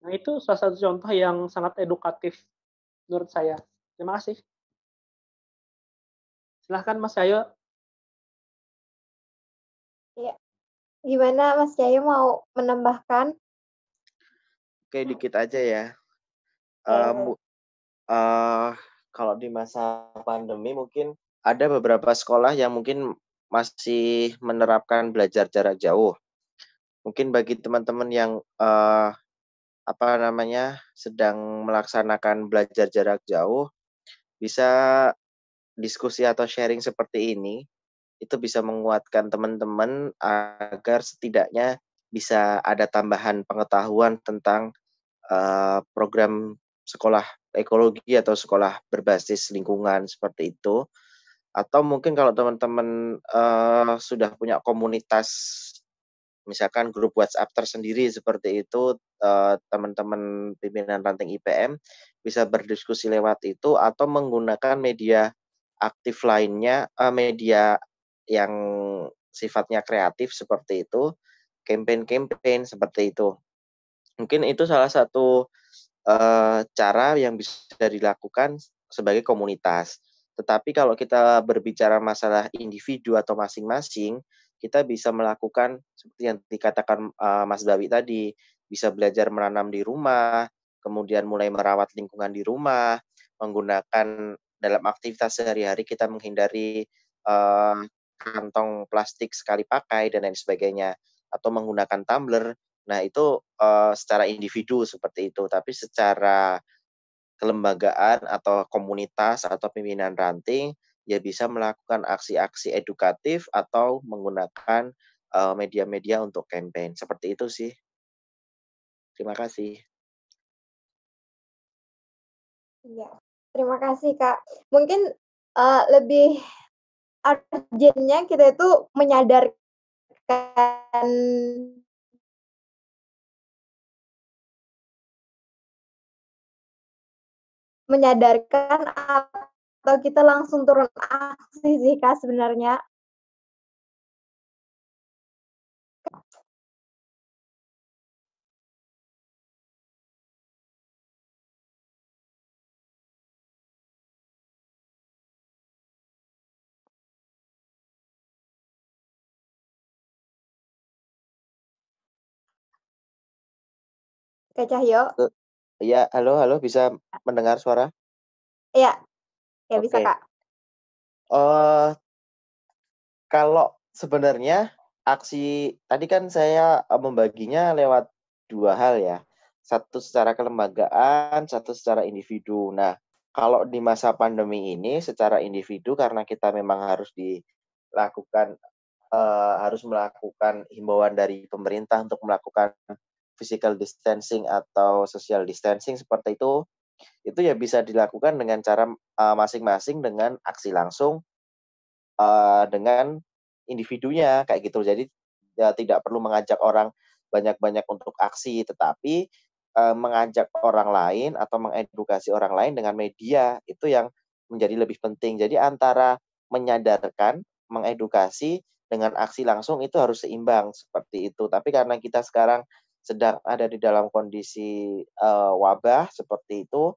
Nah, itu salah satu contoh yang sangat edukatif menurut saya. Terima kasih. Silahkan Mas Cahyo. Ya. Gimana Mas Cahyo mau menambahkan? Oke, dikit aja ya. Kalau di masa pandemi mungkin ada beberapa sekolah yang mungkin masih menerapkan belajar jarak jauh. Mungkin bagi teman-teman yang sedang melaksanakan belajar jarak jauh, bisa diskusi atau sharing seperti ini, itu bisa menguatkan teman-teman agar setidaknya bisa ada tambahan pengetahuan tentang program sekolah ekologi atau sekolah berbasis lingkungan seperti itu. Atau mungkin kalau teman-teman sudah punya komunitas, misalkan grup WhatsApp tersendiri seperti itu, teman-teman pimpinan ranting IPM bisa berdiskusi lewat itu atau menggunakan media aktif lainnya, media yang sifatnya kreatif seperti itu, campaign-campaign seperti itu. Mungkin itu salah satu cara yang bisa dilakukan sebagai komunitas. Tetapi kalau kita berbicara masalah individu atau masing-masing, kita bisa melakukan seperti yang dikatakan Mas Dawi tadi, bisa belajar menanam di rumah, kemudian mulai merawat lingkungan di rumah, menggunakan dalam aktivitas sehari-hari kita menghindari kantong plastik sekali pakai dan lain sebagainya, atau menggunakan tumbler. Nah, itu secara individu seperti itu, tapi secara kelembagaan atau komunitas atau pimpinan ranting, ya bisa melakukan aksi-aksi edukatif atau menggunakan media-media untuk campaign. Seperti itu sih. Terima kasih. Iya, terima kasih Kak. Mungkin lebih urgent-nya kita itu menyadarkan atau kita langsung turun aksi sih Kak sebenarnya. Kak Cahyo? Ya, halo, bisa mendengar suara? Iya, ya bisa Oke. Kak. Kalau sebenarnya aksi tadi kan saya membaginya lewat dua hal ya. Satu secara kelembagaan, satu secara individu. Nah, kalau di masa pandemi ini secara individu karena kita memang harus melakukan himbauan dari pemerintah untuk melakukan physical distancing atau social distancing seperti itu ya bisa dilakukan dengan cara masing-masing dengan aksi langsung dengan individunya kayak gitu. Jadi ya tidak perlu mengajak orang banyak-banyak untuk aksi, tetapi mengajak orang lain atau mengedukasi orang lain dengan media, itu yang menjadi lebih penting. Jadi antara menyadarkan, mengedukasi dengan aksi langsung itu harus seimbang seperti itu. Tapi karena kita sekarang sedang ada di dalam kondisi wabah seperti itu,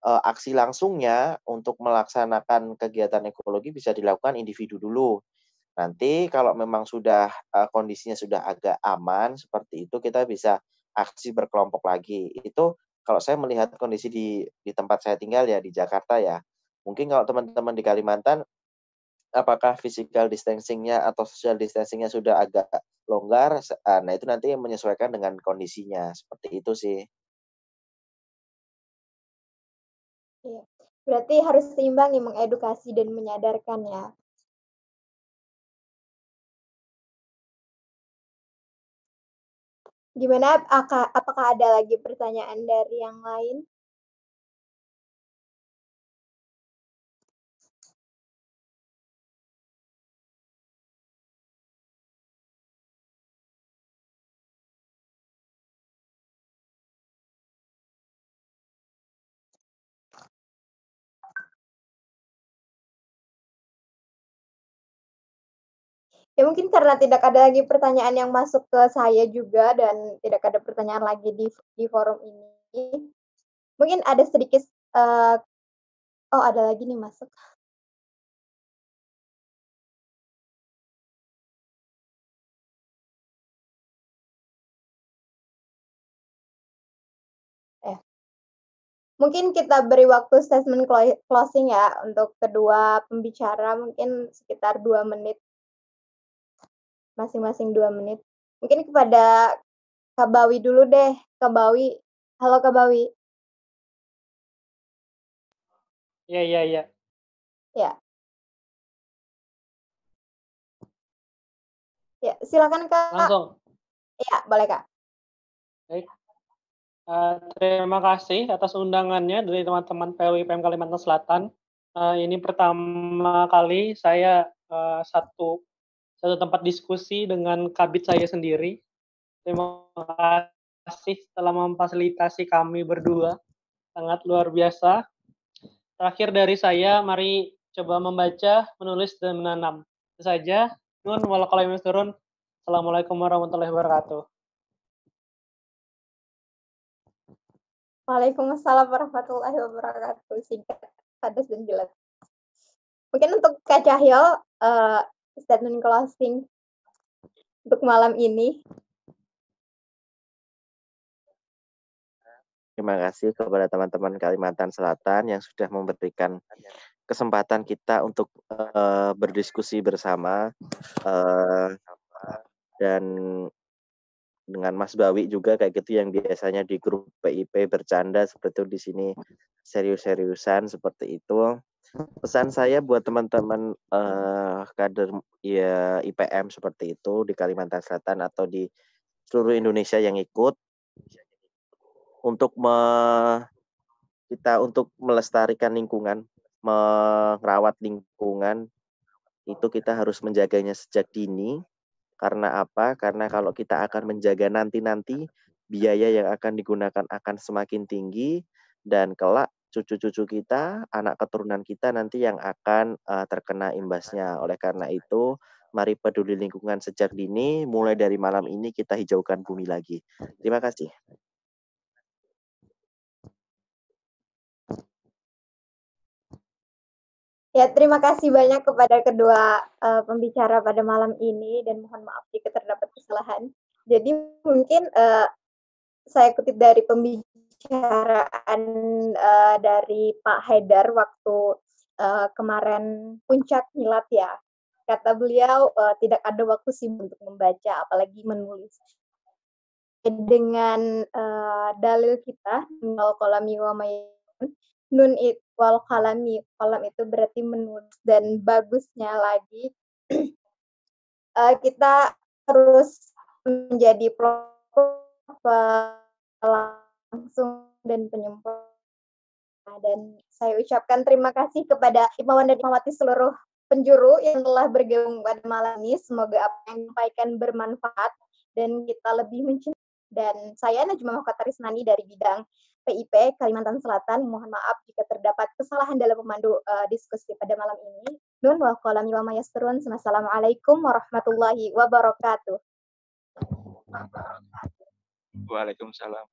aksi langsungnya untuk melaksanakan kegiatan ekologi bisa dilakukan individu dulu. Nanti kalau memang sudah kondisinya sudah agak aman seperti itu, kita bisa aksi berkelompok lagi. Itu kalau saya melihat kondisi di tempat saya tinggal ya, di Jakarta ya. Mungkin kalau teman-teman di Kalimantan, apakah physical distancing-nya atau social distancing-nya sudah agak longgar, nah itu nanti menyesuaikan dengan kondisinya. Seperti itu sih. Iya. Berarti harus seimbang nih mengedukasi dan menyadarkan ya. Gimana, apakah ada lagi pertanyaan dari yang lain? Ya mungkin karena tidak ada lagi pertanyaan yang masuk ke saya juga dan tidak ada pertanyaan lagi di forum ini. Mungkin ada sedikit oh ada lagi nih masuk. Mungkin kita beri waktu statement closing ya untuk kedua pembicara, mungkin sekitar 2 menit. Masing-masing 2 menit. Mungkin kepada Kak Bawi dulu deh. Kak Bawi. Halo Kak Bawi. Iya. Ya. Ya, silakan Kak. Langsung. Iya, boleh Kak. Baik. Terima kasih atas undangannya dari teman-teman PLU IPM Kalimantan Selatan. Ini pertama kali saya satu tempat diskusi dengan kabit saya sendiri. Terima kasih telah memfasilitasi kami berdua. Sangat luar biasa. Terakhir dari saya, mari coba membaca, menulis, dan menanam. Itu saja. Nun, walaqalaim turun. Assalamualaikum warahmatullahi wabarakatuh. Waalaikumsalam warahmatullahi wabarakatuh. Singkat, padat, dan jelas. Mungkin untuk Kak Cahyo, statement closing untuk malam ini. Terima kasih kepada teman-teman Kalimantan Selatan yang sudah memberikan kesempatan kita untuk berdiskusi bersama, dan dengan Mas Bawi juga kayak gitu yang biasanya di grup PIP bercanda seperti itu, di sini serius-seriusan seperti itu. Pesan saya buat teman-teman kader ya IPM seperti itu di Kalimantan Selatan atau di seluruh Indonesia yang ikut, untuk kita untuk melestarikan lingkungan, merawat lingkungan, itu kita harus menjaganya sejak dini. Karena apa? Karena kalau kita akan menjaga nanti-nanti, biaya yang akan digunakan akan semakin tinggi, dan kelak cucu-cucu kita, anak keturunan kita nanti yang akan terkena imbasnya. Oleh karena itu, mari peduli lingkungan sejak dini, mulai dari malam ini kita hijaukan bumi lagi. Terima kasih. Ya, terima kasih banyak kepada kedua pembicara pada malam ini dan mohon maaf jika terdapat kesalahan. Jadi mungkin saya kutip dari pembicaraan dari Pak Haidar waktu kemarin puncak milad ya. Kata beliau tidak ada waktu sibuk untuk membaca, apalagi menulis. Dengan dalil kita, wal qalami wa mayun, nun wal qalami, qalam itu berarti menulis, dan bagusnya lagi kita terus menjadi langsung dan penyempurna. Dan saya ucapkan terima kasih kepada Imawan dan Imawati seluruh penjuru yang telah bergabung pada malam ini. Semoga apa yang disampaikan bermanfaat dan kita lebih mencintai Dan saya Najma Mahkota-Risnani dari bidang PIP Kalimantan Selatan. Mohon maaf jika terdapat kesalahan dalam memandu diskusi pada malam ini. Nun wal qalami wa ma yasturun. Assalamualaikum warahmatullahi wabarakatuh. Waalaikumsalam.